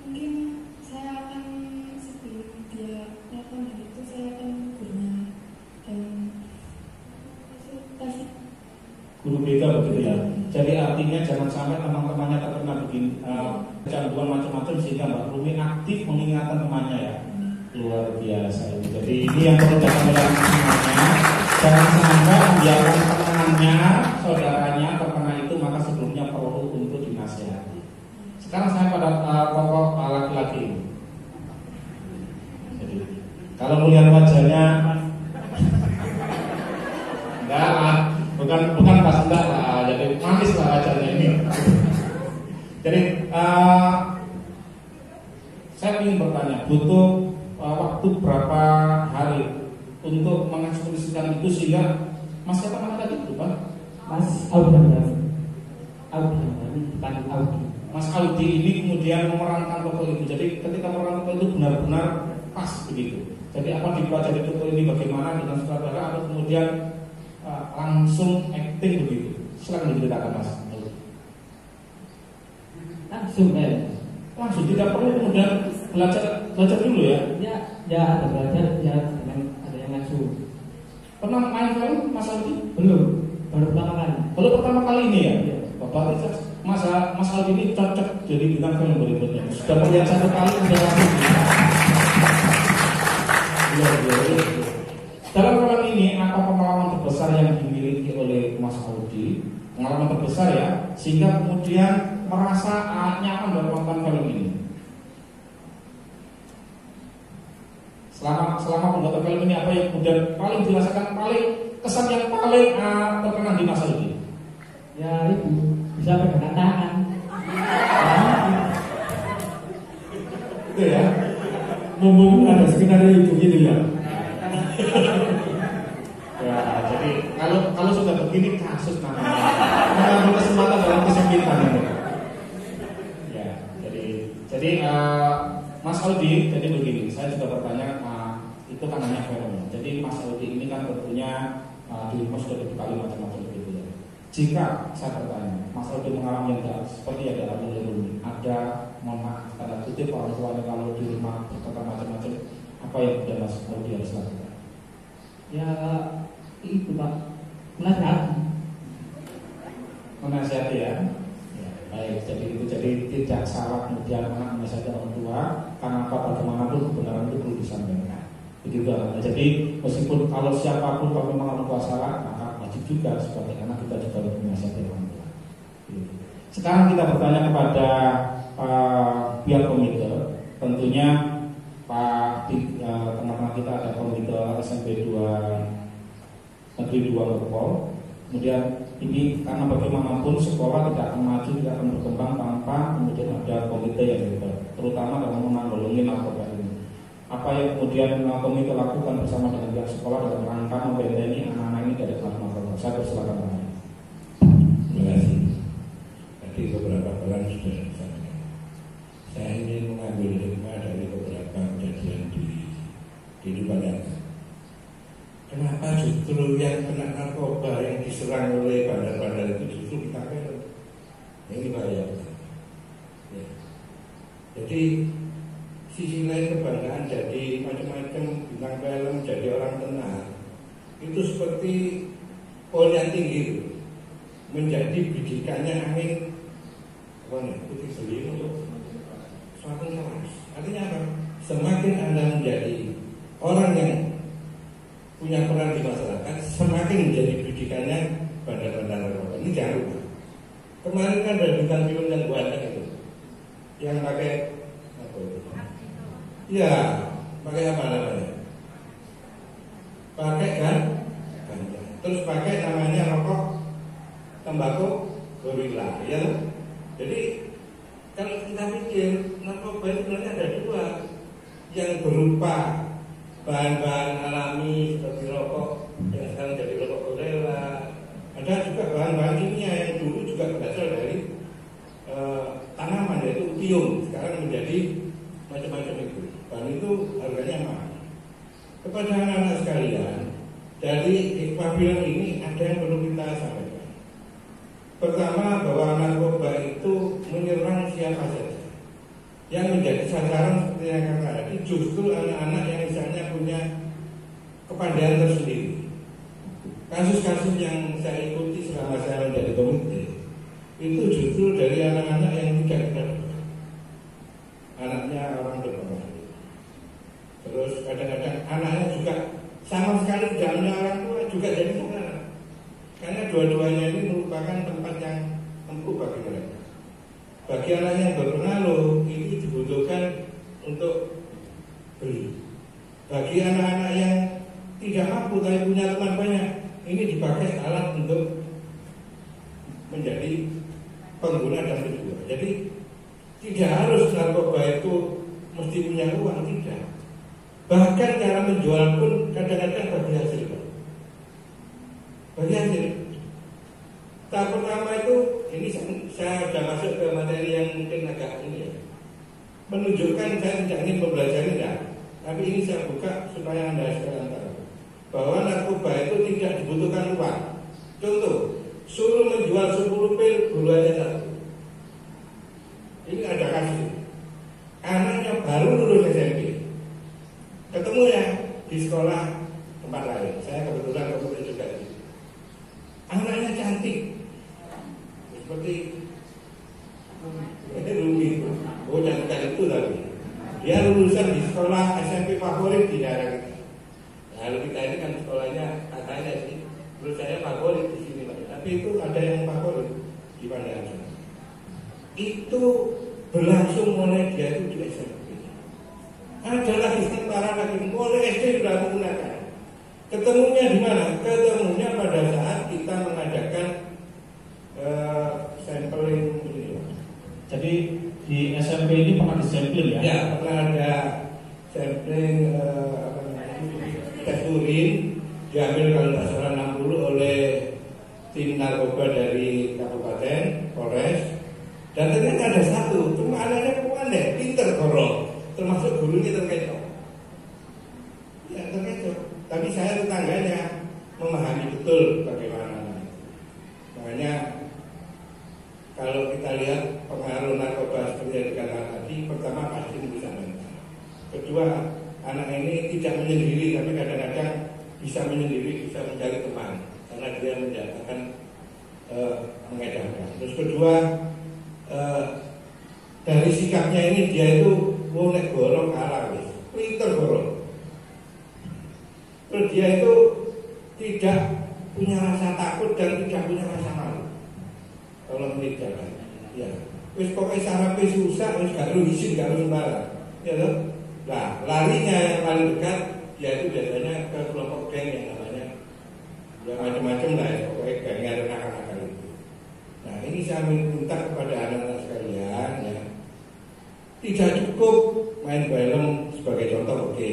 [SPEAKER 1] mungkin saya akan sebelum dia melakukan hal itu, saya akan menegurnya dan kasih
[SPEAKER 7] Guru BK begitu ya. Jadi artinya jangan sampai teman-temannya terkena begini kecanduan macam-macam sehingga Mbak Rumi aktif mengingatkan temannya ya. Luar biasa ini. Jadi ini yang perlu dilakukan semuanya. Jangan sampai membiarkan temannya, saudaranya terkena itu, maka sebelumnya perlu untuk dinasihati. Sekarang saya pada tokoh laki-laki. Jadi kalau melihat wajahnya enggak lah. Bukan pas enggak lah, jadi manis lah wajahnya ini. Jadi saya ingin bertanya, butuh waktu berapa hari untuk mengekspresikan itu sehingga Mas siapa nama tadi lupa?
[SPEAKER 9] Mas Audi, bukan Audi.
[SPEAKER 7] Mas Audi ini kemudian memerankan tokoh itu. Jadi ketika memerankan tokoh itu benar-benar pas begitu. Jadi apa dipelajari tokoh ini bagaimana dengan sutradara atau kemudian langsung acting begitu. Silakan diceritakan Mas.
[SPEAKER 9] Langsung ya.
[SPEAKER 7] Langsung tidak perlu kemudian belajar dulu ya.
[SPEAKER 9] Ya ada belajar, ya ada yang langsung.
[SPEAKER 7] Pernah main film Mas Aldi?
[SPEAKER 9] Belum, baru pertama kali.
[SPEAKER 7] Baru pertama kali ini ya.
[SPEAKER 9] Iya.
[SPEAKER 7] Bapak Mas Aldi ini cocok jadi bintang film berikutnya. Sudah melihat satu kali sudah langsung. Dalam film ini apa pengalaman terbesar yang dimiliki oleh Mas Audi? Pengalaman terbesar ya, sehingga kemudian merasa nyaman dalam menonton film ini. Selama pembuatan film ini apa yang kemudian paling dirasakan, paling kesan yang paling terkenang di Mas Audi?
[SPEAKER 9] Ya itu bisa pegangan tangan.
[SPEAKER 7] Itu ya.
[SPEAKER 6] Mumpung ada skenario itu gitu ya.
[SPEAKER 7] Ya, jadi kalau sudah begini kasus namanya mengambil kesempatan dalam kesempitan itu. Ya, jadi Mas Audi, jadi begini, saya juga bertanya, itu kan hanya film. Jadi Mas Audi ini kan tentunya di rumah sudah dibekali macam-macam begitu ya. Jika saya bertanya, Mas Audi mengalami yang tidak seperti yang dialami oleh Rumi, ada mohon maaf tanda kutip orang tuanya kalau di rumah berkata macam-macam, apa yang kemudian Mas Audi harus lakukan?
[SPEAKER 9] Ya itu Pak,
[SPEAKER 7] menasihati ya. Ya, baik, jadi tidak salah kemudian anak menasihati orang tua, karena apa bagaimanapun kebenaran itu perlu disampaikan. Begitu ya. Jadi meskipun kalau siapapun kalau memang orang tua salah, maka wajib juga sebagai anak kita juga harus menasihati orang tua. Sekarang kita bertanya kepada pihak komite. Tentunya Pak di tengah-tengah kita ada komite SMP 2 Negeri 2 Merpol. Kemudian ini karena bagaimanapun sekolah tidak akan maju, tidak akan berkembang tanpa kemudian ada komite yang hebat, terutama dalam menanggulangi narkoba ini. Apa yang kemudian komite lakukan bersama dengan pihak sekolah dalam rangka membentengi anak-anak ini dari kelas narkoba? Saya persilakan Pak.
[SPEAKER 10] Terima kasih. Tadi beberapa bulan sudah disampaikan. Saya ingin mengambil hikmah dari beberapa kejadian di kehidupan nyata. Kenapa justru yang kena narkoba, yang diserang oleh bandar-bandar itu justru kita film? Ini bahaya. Ya. Jadi sisi lain kebanggaan jadi macam-macam bintang film, jadi orang tenang. Itu seperti pohon yang tinggi, menjadi bidikannya angin putih seling untuk suatu kelas. Artinya apa? Semakin Anda menjadi orang yang punya peran di masyarakat, semakin menjadi bidikannya bandar-bandar narkoba. Ini jangan lupa. Kemarin kan ada bintang film yang banyak itu, yang pakai apa itu? Ya, pakai apa namanya? Pakai kan? Ganja. Terus pakai namanya rokok tembakau gorila, ya. Jadi kalau kita pikir narkoba itu sebenarnya ada dua, yang berupa bahan-bahan alami seperti rokok yang sekarang jadi rokok gorila. Ada juga bahan-bahan kimia yang dulu juga berasal dari tanaman, yaitu opium, sekarang menjadi macam-macam itu. Bahan itu harganya mahal. Kepada anak-anak sekalian, dari hikmah film ini ada yang perlu kita sampaikan. Pertama, bahwa narkoba itu menyerang siapa saja. Yang menjadi sasaran seperti yang kata tadi justru anak-anak yang misalnya punya kepandaian tersendiri. Kasus-kasus yang saya ikuti selama saya menjadi komite itu justru dari anak-anak yang tidak kenal, anaknya orang berpengaruh. Terus kadang-kadang anaknya juga sama sekali tidak punya orang tua, juga jadi saudara. Karena dua-duanya ini merupakan tempat yang empuk bagi mereka. Bagi anak yang berpengaruh ini dibutuhkan untuk beli. Bagi anak-anak yang tidak mampu tapi punya teman banyak, ini dipakai alat untuk menjadi pengguna dan penjual. Jadi tidak harus narkoba itu mesti punya uang, tidak. Bahkan cara menjual pun kadang-kadang bagi hasil. Bagi hasil. Tahap pertama itu, ini saya sudah masuk ke materi yang mungkin agak ini ya, menunjukkan saya tidak ingin mempelajari enggak, tapi ini saya buka supaya Anda sekalian tahu bahwa narkoba itu tidak dibutuhkan uang. Contoh, suruh menjual 10 pil bulannya satu. Ini ada kasus. Anaknya baru lulus SMP, ketemu ya di sekolah tempat lain. Saya kebetulan kemudian juga di situ. Anaknya cantik, seperti Rumi. Oh, cantik itu tapi dia lulusan di sekolah SMP favorit di daerah kita. Lalu kita ini kan sekolahnya katanya sih, menurut saya favorit di sini, Pak. Tapi itu ada yang favorit di Pandangan. Itu berlangsung mulai dia itu di SMP. Ada lagi setara lagi mulai SD sudah menggunakan. Ketemunya di mana? Ketemunya pada saat kita mengadakan sampling ini.
[SPEAKER 7] Jadi di SMP ini pernah disampling ya?
[SPEAKER 10] Ya, pernah ada sampling tes urin diambil kalau tidak salah 60 oleh tim narkoba dari kabupaten Polres, dan ternyata ada satu, cuma anaknya pandai, pinter korong, termasuk gurunya terkecoh. Ya terkecoh, tapi saya tetangganya memahami betul bagaimana. Makanya kalau kita lihat pengaruh narkoba seperti yang dikatakan tadi, pertama pasti bisa mental. Kedua, anak ini tidak menyendiri, tapi kadang-kadang bisa menyendiri, bisa mencari teman, karena dia menjadikan mengedarkan. Terus kedua, dari sikapnya ini dia itu nek gorong kalah, pinter gorong. Terus dia itu tidak punya rasa takut dan tidak punya rasa malu. tolong menit jalan. Ya, wis pokoknya sarape susah, wis gak perlu izin, gak perlu sembarang. Ya loh. Nah, larinya yang paling dekat yaitu biasanya ke kelompok geng yang namanya yang macam-macam lah ya, pokoknya gengnya ada nakal-nakal itu. Nah, ini saya minta kepada anak-anak sekalian ya, tidak cukup main film sebagai contoh, oke,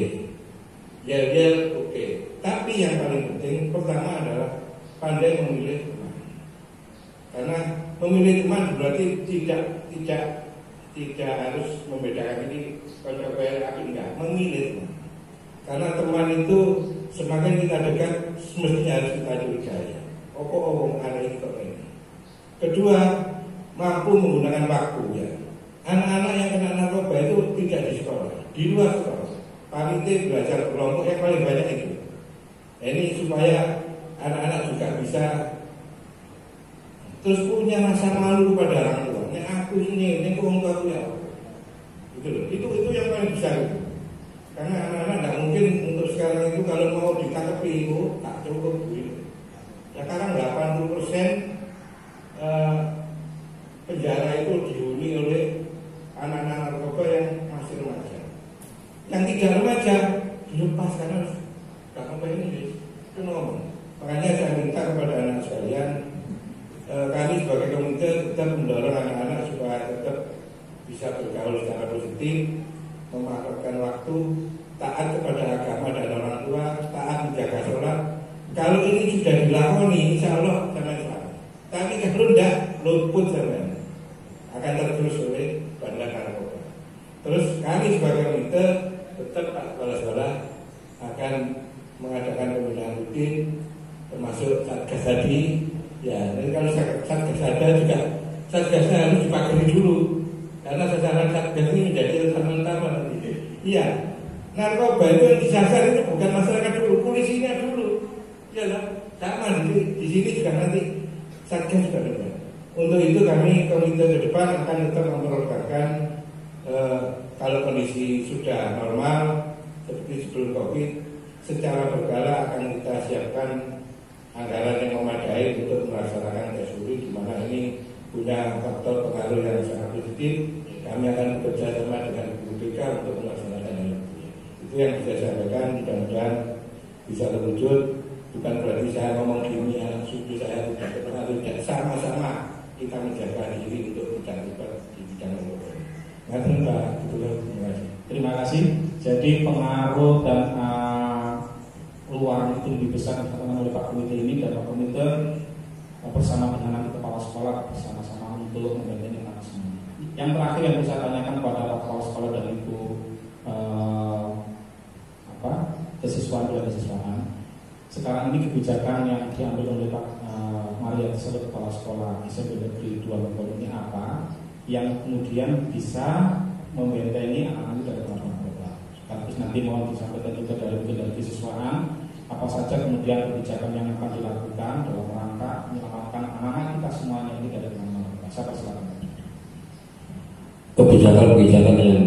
[SPEAKER 10] yel-yel oke, tapi yang paling penting pertama adalah pandai memilih teman. Karena memilih teman berarti tidak harus membedakan ini kocok atau enggak, memilih teman. Karena teman itu semakin kita dekat semestinya harus kita curigai. Ada ini kok ini. Kedua, mampu menggunakan waktu ya. Anak-anak yang kena narkoba itu tidak di sekolah, di luar sekolah. Panitia belajar kelompok yang paling banyak itu. Nah, ini supaya anak-anak juga bisa terus punya rasa malu kepada orang tua. Nek aku ini orang tua aku ya. Itu yang paling besar. Karena anak-anak tidak mungkin untuk sekarang itu kalau mau ditangkapi itu tak cukup gitu. Ya sekarang 80% penjara itu dihuni oleh anak-anak narkoba yang masih remaja. Yang tidak remaja dilepas karena narkoba ini itu normal. Makanya saya minta kepada anak sekalian, kami sebagai komite tetap mendorong anak-anak supaya tetap bisa bergaul secara positif, memanfaatkan waktu, taat kepada agama dan orang tua, taat menjaga sholat. Kalau ini sudah dilakoni, insya Allah sampai selamat. Tapi kalau tidak, luput sampai akan tergerus oleh bandar narkoba. Terus kami sebagai komite tetap Pak Kepala Sekolah akan mengadakan pembinaan rutin, termasuk Satgas tadi. Ya, dan kalau Satgas ada juga Satgasnya harus dipakai dulu. Karena sasaran Satgas ini menjadi sasaran utama nanti. Iya, narkoba itu yang disasar itu bukan masyarakat dulu, polisinya dulu. Ya lah, sama di sini juga nanti Satgas juga ada. Untuk itu kami komite ke depan akan tetap memprogramkan kalau kondisi sudah normal seperti sebelum COVID, secara berkala akan kita siapkan anggaran yang memadai untuk melaksanakan tes urin, di mana ini punya faktor pengaruh yang sangat positif. Kami akan bekerja sama dengan BPK untuk melaksanakan hal itu. Itu yang bisa saya sampaikan, mudah-mudahan bisa terwujud. Bukan berarti saya ngomong gini ya, suku saya tidak berpengaruh. Sama-sama kita menjaga diri untuk tidak terlibat di bidang narkoba.
[SPEAKER 7] Terima kasih. Jadi pengaruh dan luar itu lebih besar dikatakan oleh Pak Komite ini, dan Pak Komite bersama dengan nanti kepala sekolah bersama-sama untuk membentengi anak semua. Yang terakhir yang bisa tanyakan kepada Pak Kepala Sekolah dan Ibu kesiswaan dan kesiswaan. Sekarang ini kebijakan yang diambil oleh Pak Maria tersebut Kepala Sekolah SMP Negeri 2 Lombok ini apa yang kemudian bisa membentengi anak-anak dari narkoba. Sekaligus nanti mohon disampaikan juga dari kesiswaan apa saja kemudian kebijakan yang akan dilakukan dalam rangka menyelamatkan anak-anak kita semuanya ini dari narkoba. Saya persilakan.
[SPEAKER 3] Kebijakan-kebijakan yang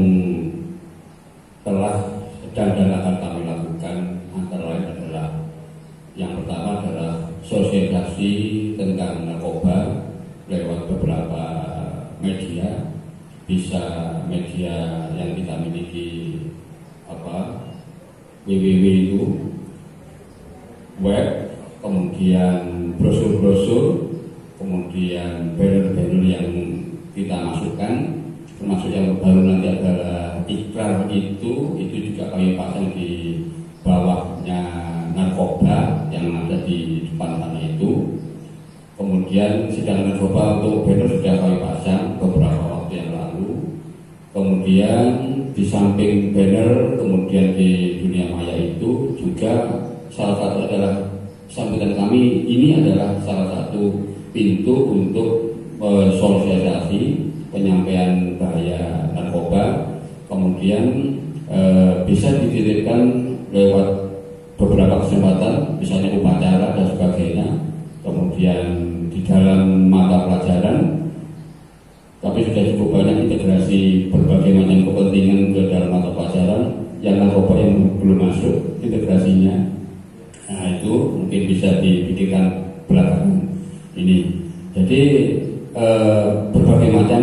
[SPEAKER 3] telah sedang dan akan kami lakukan antara lain adalah yang pertama adalah sosialisasi tentang narkoba lewat beberapa media, bisa media yang kita miliki www itu web, kemudian brosur-brosur, kemudian banner-banner yang kita masukkan, termasuk yang baru nanti adalah ikrar itu juga kami pasang di bawahnya narkoba yang ada di depan sana itu. Kemudian sidang narkoba untuk banner sudah kami pasang beberapa waktu yang lalu. Kemudian di samping banner, kemudian di dunia maya itu juga salah satu adalah sambutan kami ini adalah salah satu pintu untuk sosialisasi penyampaian bahaya narkoba. Kemudian bisa dititipkan lewat beberapa kesempatan, misalnya upacara dan sebagainya. Kemudian di dalam mata pelajaran, tapi sudah cukup banyak integrasi berbagai macam kepentingan ke dalam mata pelajaran. Yang narkoba yang belum masuk integrasinya, nah itu mungkin bisa dipikirkan belakangan ini. Jadi berbagai macam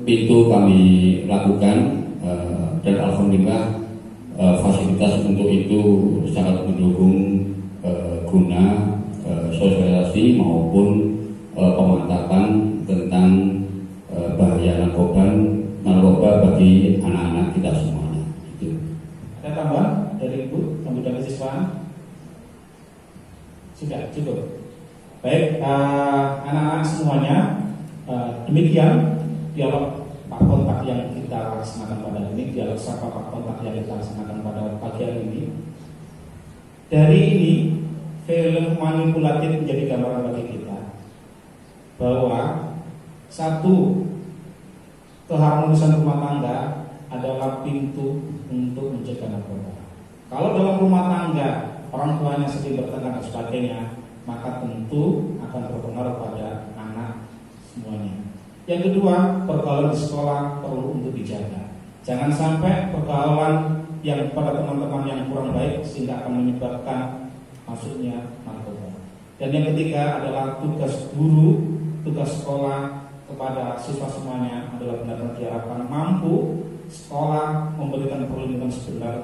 [SPEAKER 3] pintu kami lakukan dan alhamdulillah fasilitas untuk itu sangat mendukung guna sosialisasi maupun pemantapan tentang bahaya narkoba bagi anak-anak kita semuanya. Itu.
[SPEAKER 7] Ada tambahan dari Ibu sambutan kesiswaan? Sudah cukup. Baik, anak-anak semuanya, demikian dialog Pak Kontak yang kita laksanakan pada hari ini, dialog sapa Pak Kontak yang kita laksanakan pada pagi hari ini. Dari ini, film manipulatif menjadi gambaran bagi kita bahwa satu, keharmonisan rumah tangga adalah pintu untuk mencegah narkoba. Kalau dalam rumah tangga orang tuanya sedih bertengkar dan sebagainya, maka tentu akan berpengaruh pada anak semuanya. Yang kedua, pergaulan di sekolah perlu untuk dijaga. Jangan sampai pergaulan yang pada teman-teman yang kurang baik sehingga akan menyebabkan masuknya narkoba. Dan yang ketiga adalah tugas guru, tugas sekolah kepada siswa semuanya adalah benar-benar diharapkan mampu sekolah memberikan perlindungan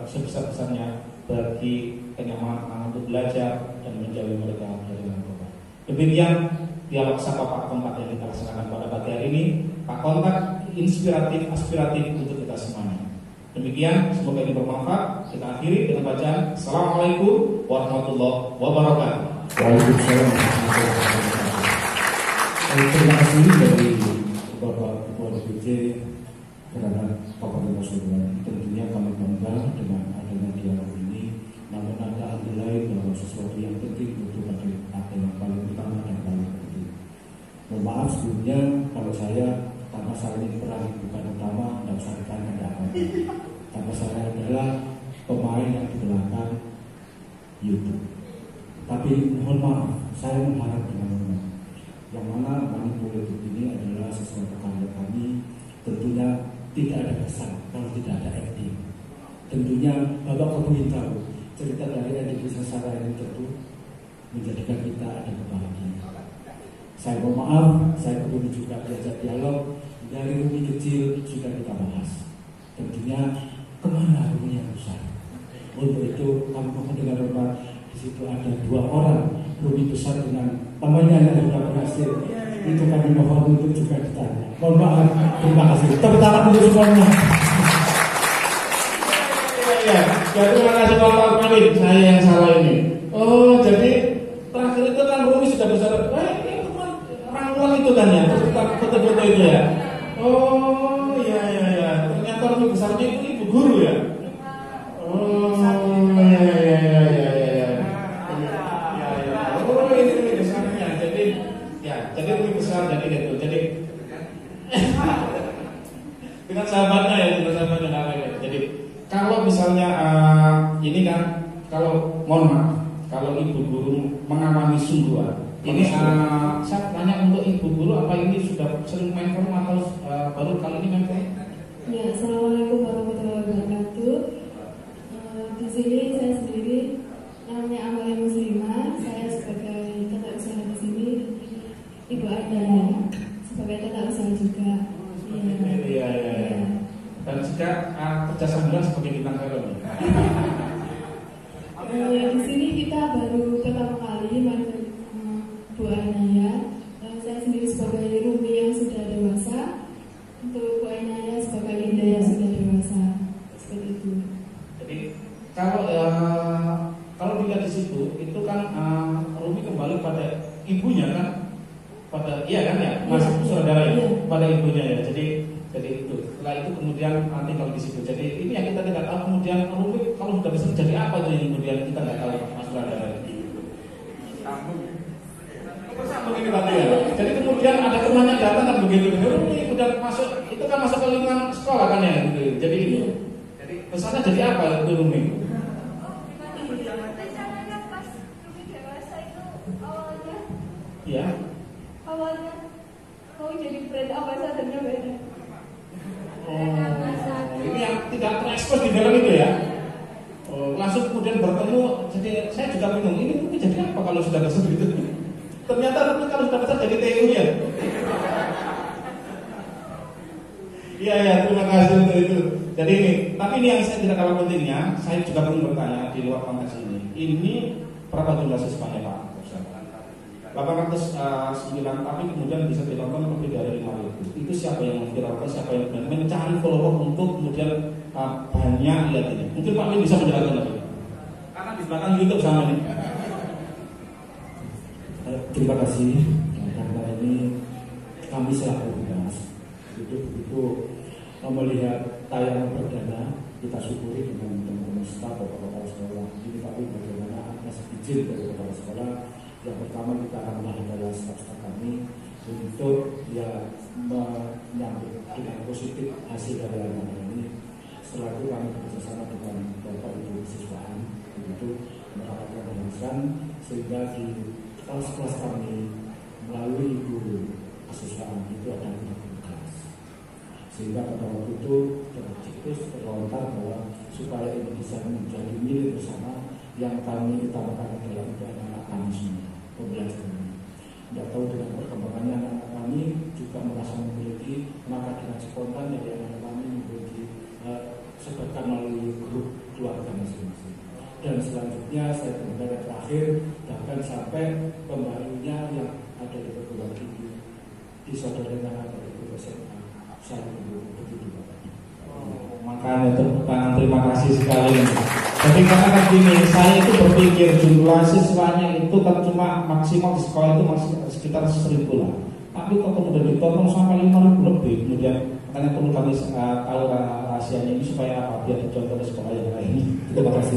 [SPEAKER 7] sebesar-besarnya bagi kenyamanan anak untuk belajar dan menjauhi mereka dari narkoba. Demikian dialog sapa Pak Kontak yang kita laksanakan pada pagi hari ini. Pak Kontak inspiratif, aspiratif untuk kita semuanya. Demikian, semoga ini bermanfaat. Kita akhiri dengan bacaan Assalamualaikum warahmatullahi wabarakatuh.
[SPEAKER 6] Waalaikumsalam warahmatullahi wabarakatuh. Terima kasih dari Bapak Ketua DPC terhadap Kabupaten Pasuruan. Tentunya kami bangga dengan adanya dialog ini. Namun ada hal lain bahwa sesuatu yang penting untuk ada yang paling utama dan paling penting. Mohon maaf sebelumnya kalau saya karena saya ini peran bukan utama, tidak usah ditanya ada apa. Karena saya adalah pemain yang di belakang YouTube. Tapi mohon maaf, saya mengharap dengan yang mana manipulatif ini adalah sesuatu karya kami. Tentunya tidak ada kesan kalau tidak ada acting. Tentunya Bapak Kapolri tahu cerita dari Edi Sasara ini tentu menjadikan kita ada kebahagiaan. Saya mohon maaf, saya perlu juga diajak dialog dari Rumi kecil sudah kita bahas. Tentunya kemana Rumi yang besar? Untuk itu kami mohon dengan hormat, di situ ada 2 orang Rumi besar dengan temannya yang sudah berhasil. Itu kami mohon untuk juga ditanya. Mohon maaf, terima kasih. Tepuk tangan untuk semuanya.
[SPEAKER 7] Ya, terima kasih Bapak Khalid. Saya yang salah ini. Oh, jadi terakhir itu kan Rumi sudah besar. Ini teman rangkulan itu kan ya, foto-foto itu ya. Oh, iya. Ternyata Rumi besarnya itu ibu guru ya. Oh, iya. Oh, ini Rumi besarnya. Jadi Rumi besar jadi itu. Jadi dengan sahabatnya namanya. Jadi kalau misalnya ini kan, kalau mohon maaf, kalau ibu guru mengalami sungguhan, ini saya tanya untuk ibu guru, apa ini sudah sering main film atau baru kali ini main film?
[SPEAKER 11] Ya, assalamualaikum warahmatullahi wabarakatuh. Di sini saya sendiri namanya Amalia Muslimah. Saya sebagai tata usaha di sini, Ibu Ardana sebagai tata usaha juga.
[SPEAKER 7] Iya. Dan juga kerja sambilan sebagai bintang film.
[SPEAKER 11] Di sini kita baru pertama kali main Bu Ainaya. Saya sendiri sebagai Rumi yang sudah dewasa, untuk Bu Ainaya sebagai Linda yang sudah dewasa. Seperti itu. Jadi
[SPEAKER 7] kalau dilihat di situ, itu kan Rumi kembali pada ibunya kan, pada Mas saudara ya, pada ibunya ya. Jadi itu. Setelah itu kemudian tinggal di situ. Jadi ini yang kita tidak tahu. Kemudian Rumi kalau sudah bisa jadi apa itu yang kemudian kita tidak tahu, Mas saudara. Sambung ini berarti ya. Jadi kemudian ada temannya datang kan begitu. Rumi udah masuk, itu kan masuk ke lingkungan sekolah kan ya gitu. Jadi pesannya jadi apa itu Rumi? Iya.
[SPEAKER 11] Awalnya mau jadi brand ambassador-nya beda.
[SPEAKER 7] Ini yang tidak terekspos di dalam itu ya. Langsung kemudian bertemu. Jadi saya juga bingung, ini mungkin jadi apa kalau sudah besar gitu. Ternyata kalau sudah besar jadi TU ya. Iya, terima kasih untuk itu. Jadi ini, tapi ini yang saya tidak kalah pentingnya, saya juga ingin bertanya di luar konteks ini. Ini berapa jumlah siswanya Pak? 809, tapi kemudian bisa ditonton lebih dari 5.000. Itu siapa yang memviralkan, siapa yang mencari follower untuk kemudian banyak lihat ini? Mungkin Pak Min bisa menjelaskan lebih. Karena di belakang YouTube sama ini.
[SPEAKER 6] Terima kasih. Karena ini kami selaku Bimas itu melihat tayangan perdana, kita syukuri dengan teman-teman staf atau kepala sekolah. Jadi tapi bagaimana atas izin dari kepala sekolah, yang pertama kita akan mengadakan staf-staf kami untuk menyambut dengan positif hasil dari anak ini. Setelah itu kami bekerjasama dengan Bapak Ibu siswaan untuk mendapatkan pembahasan sehingga di kelas-kelas kami melalui guru kesiswaan itu ada 30 kelas. Sehingga pada waktu itu tercetus terlontar bahwa supaya ini bisa menjadi milik bersama, yang kami utamakan adalah untuk anak kami semua pembelajaran. Tidak tahu dengan perkembangannya anak kami juga merasa memiliki, maka dengan spontan dari anak kami memiliki sebarkan melalui grup keluarga masing-masing. Dan selanjutnya saya dengar terakhir bahkan sampai pembarunya yang ada di perguruan tinggi di saudara yang ada di SMA. Saya begitu Bapak.
[SPEAKER 7] Makanya terima kasih sekali. Jadi katakan gini, saya itu berpikir jumlah siswanya itu kan cuma maksimal di sekolah itu masih sekitar 1.000 lah. Tapi kok kemudian ditonton sampai 5.000 lebih, kemudian makanya perlu kami tahu rahasianya ini supaya apa? Biar dicontoh di sekolah yang lain. Terima kasih.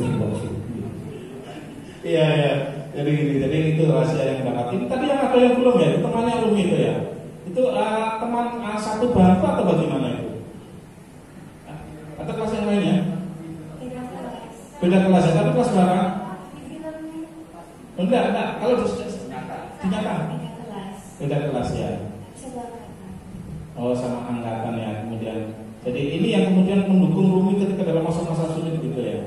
[SPEAKER 7] Iya. Jadi gini, jadi itu rahasia yang dapat. Ini tadi yang ada yang belum ya, itu temannya belum itu ya. Itu teman satu bangku atau bagaimana itu? Atau kelas yang lainnya? Beda kelas ya, tapi kelas berapa? Enggak. Kalau dinyata. Beda kelas ya. Oh, sama angkatan ya. Kemudian, jadi ini yang kemudian mendukung Rumi ketika dalam masa-masa sulit gitu ya.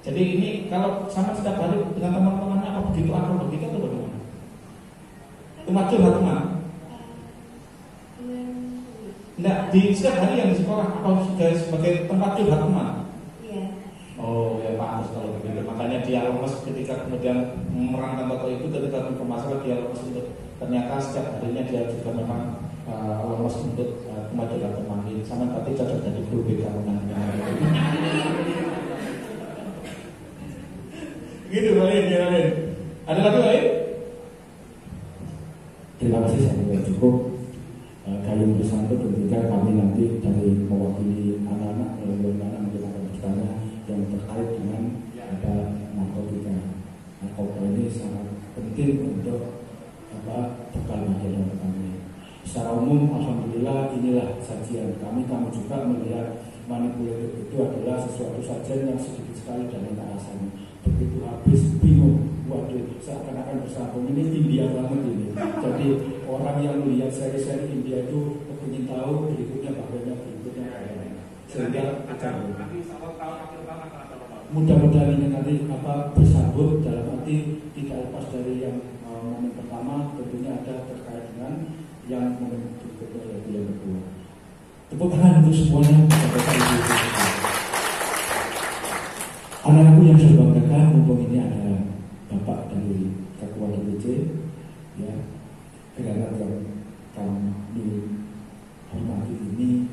[SPEAKER 7] Jadi ini kalau sama setiap hari dengan teman-temannya apa begitu atau begitu atau bagaimana? Cuma curhat teman? Enggak, di setiap hari yang di sekolah atau sebagai tempat curhat teman? Iya. Oh ya Pak, kalau begitu. Makanya dia lemes ketika kemudian merangkap toko itu ketika bermasalah dia lemes untuk ternyata setiap harinya dia juga memang lemes untuk kemajuan teman ini. Sama berarti cocok jadi guru BK nanti. Gitu lain. Ada lagi lain?
[SPEAKER 6] Terima kasih, saya cukup. Kalian bersama tentunya kami nanti dari mewakili anak-anak kita akan bertanya yang terkait dengan ada narkotika. Narkotika ini sangat penting untuk bekal masyarakat kami. Secara umum, alhamdulillah inilah sajian kami. Kami juga melihat manipulatif itu adalah sesuatu sajian yang sedikit sekali dan enak rasanya. Begitu habis bingung, waduh seakan-akan bersambung ini India banget ini. Jadi orang yang melihat seri-seri India itu ingin tahu berikutnya sehingga mudah-mudahan ini nanti bersambut dalam arti tidak lepas dari yang momen pertama, tentunya ada terkait dengan yang momen berikutnya yaitu yang kedua. Tepuk tangan untuk semuanya. Anak-anakku yang saya banggakan, mumpung ini ada Bapak dari Ketua DPC, ya, karena yang kami hormati ini,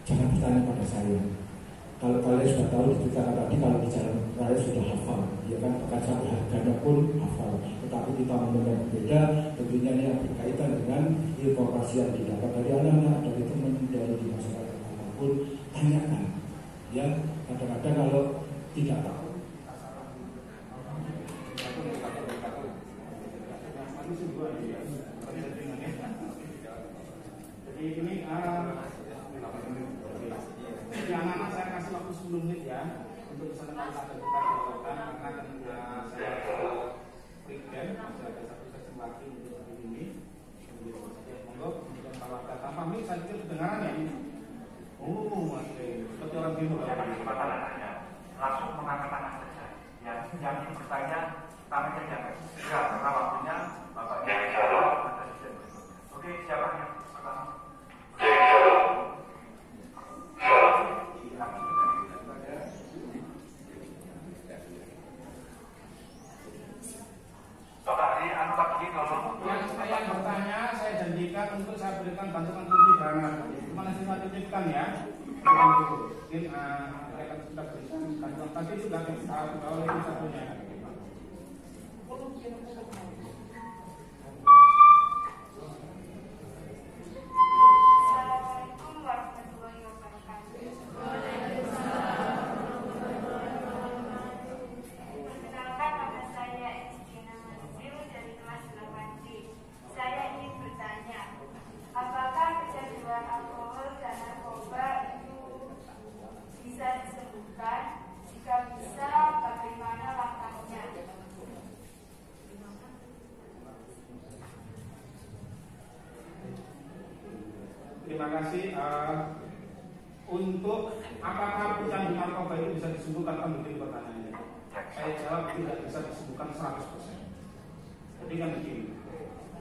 [SPEAKER 6] jangan bertanya pada saya. Kalau kalian sudah tahu di kita tadi, kalau di jalan raya sudah hafal, ya kan, bahkan sampai harganya pun hafal. Tetapi kita memandang berbeda, tentunya yang berkaitan dengan informasi yang didapat dari anak-anak, dari teman, dari masyarakat apapun, tanyakan. Ya, kadang-kadang kalau tidak tahu.
[SPEAKER 7] Jadi ini anak-anak saya kasih waktu 10 menit ya untuk bisa melakukan dialogkan karena saya weekend masih ada satu sesi lagi untuk hari ini. Monggo, kemudian kalau ada tanpa mic saya pikir kedengaran ya ini. Oh, masih seperti orang timur.
[SPEAKER 12] Langsung mengangkat tangan saja. Ya, yang ingin bertanya tangannya jangan segera karena waktunya Bapak Presiden. Oke, siapa yang pertama?
[SPEAKER 7] untuk saya berikan bantuan tunjangan. Mana sih saya titipkan ya? Mungkin akan kita berikan bantuan tadi sudah kita oleh satunya.
[SPEAKER 13] Apakah kecanduan alkohol dan narkoba itu bisa disembuhkan? Jika bisa, bagaimana langkahnya?
[SPEAKER 7] Terima kasih. Untuk apakah kecanduan narkoba itu bisa disembuhkan? Kan begini pertanyaannya. Saya jawab tidak bisa disembuhkan 100%. Jadi kan begini.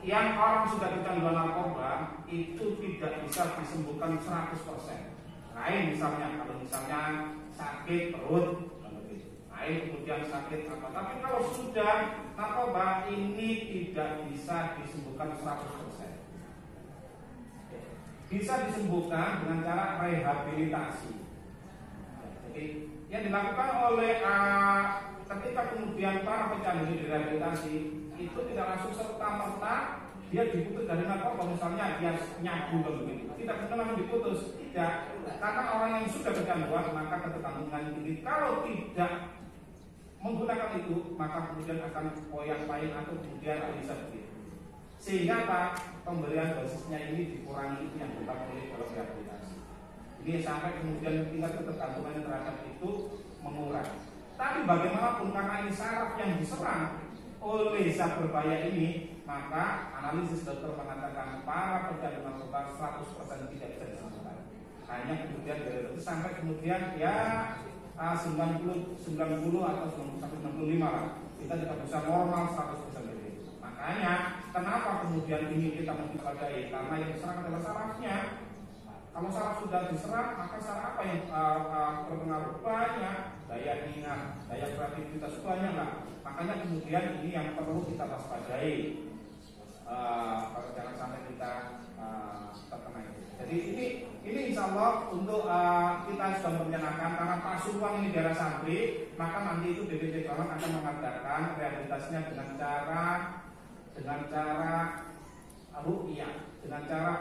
[SPEAKER 7] Yang orang sudah kecanduan narkoba itu tidak bisa disembuhkan 100%. Lain misalnya, kalau misalnya sakit perut, lain kemudian sakit apa. Tapi kalau sudah narkoba ini tidak bisa disembuhkan 100%. Bisa disembuhkan dengan cara rehabilitasi. Jadi yang dilakukan oleh ketika kemudian para pecandu direhabilitasi itu tidak langsung serta-merta dia diputus dari narkoba, misalnya dia nyabu begitu, tidak benar langsung diputus, tidak, karena orang yang sudah kecanduan maka ketergantungan ini kalau tidak menggunakan itu maka kemudian akan koyak-koyak atau kemudian bisa begitu, sehingga Pak pemberian dosisnya ini dikurangi itu yang dilakukan oleh dalam rehabilitasi ini sampai kemudian tingkat ketergantungan terhadap itu mengurangi. Tapi bagaimanapun karena ini saraf yang diserang oleh zat berbahaya ini, maka analisis dokter mengatakan para pecandu narkoba 100% tidak bisa disembuhkan. Hanya kemudian dari itu sampai kemudian ya 90 atau 95 lah. Kita tidak bisa normal 100% itu. Makanya kenapa kemudian ini kita mewaspadai? Karena yang diserang adalah sarafnya. Kalau saraf sudah diserang, maka saraf apa yang berpengaruh? Banyak, daya ingat, daya kreativitas banyak lah. Makanya kemudian ini yang perlu kita waspadai. Jangan sampai kita terkena itu. Jadi ini insya Allah untuk kita sudah merencanakan karena Pak Sulwan ini daerah Santri, maka nanti itu DPD Kawan akan mengadakan rehabilitasinya dengan cara ruqyah, dengan cara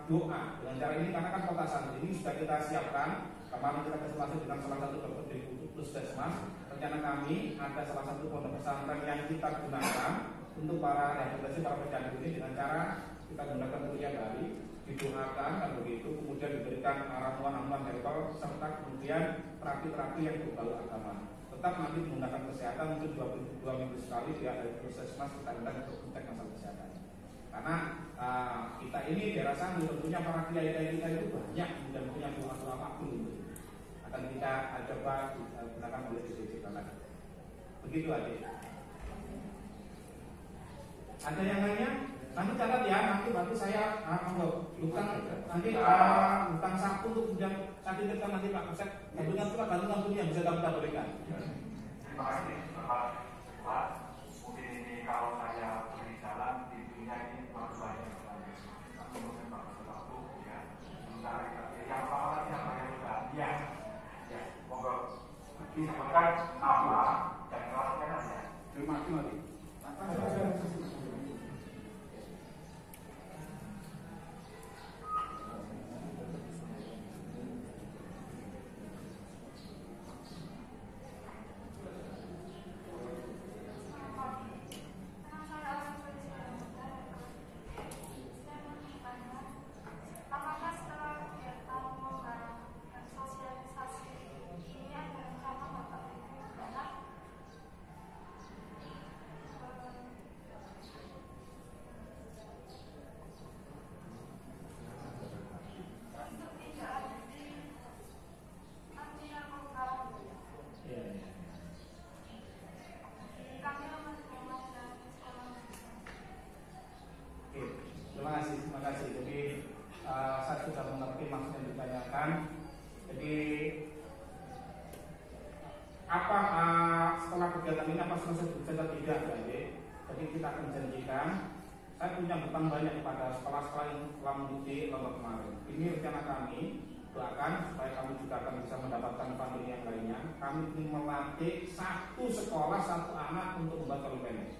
[SPEAKER 7] doa, dengan cara ini karena kan kota Santri ini sudah kita siapkan. Kemarin kita berselasih dengan salah satu dokter di Puskesmas. Rencana kami ada salah satu pondok pesantren yang kita gunakan untuk para rehabilitasi para pecandu ini dengan cara kita gunakan kuliah dari didoakan dan begitu, kemudian diberikan ramuan-ramuan herbal serta kemudian terapi-terapi yang berbau agama. Tetap nanti menggunakan kesehatan mungkin 2 minggu sekali dia dari Puskesmas kita undang untuk cek masalah kesehatan. Karena kita ini daerah Santri tentunya para kiai-kiai kita itu banyak dan punya doa-doa makbul akan kita coba gunakan oleh DPD Kawan. Begitu aja. Ada yang lainnya? Nanti catat ya, nanti berarti saya utang nanti utang sapu untuk kemudian saya titipkan nanti Pak Pusat. Gantungan pula gantungan yang bisa kita berikan.
[SPEAKER 12] Terima kasih Pak. Mungkin ini kalau saya beri jalan pintunya ini baru banyak tapi mungkin Pak Pusat ya. Sementara yang apa yang banyak juga ya. Ya, monggo disebutkan nama dan kelasnya aja.
[SPEAKER 7] Terima kasih.
[SPEAKER 13] Apakah setelah kegiatan dan sosialisasi ini ada rencana Bapak Ibu anak untuk tidak ada di anti narkoba? Kami menerima sekolah.
[SPEAKER 7] Oke, terima kasih. Jadi saya sudah mengerti maksud yang ditanyakan. Jadi apa setelah kegiatan ini apa selesai atau tidak? Jadi kita akan janjikan saya punya hutang banyak kepada sekolah-sekolah yang telah mengikuti lomba kemarin. Ini rencana kami, doakan supaya kami juga akan bisa mendapatkan funding yang lainnya. Kami ingin melatih satu sekolah, satu anak untuk membuat tol pendek.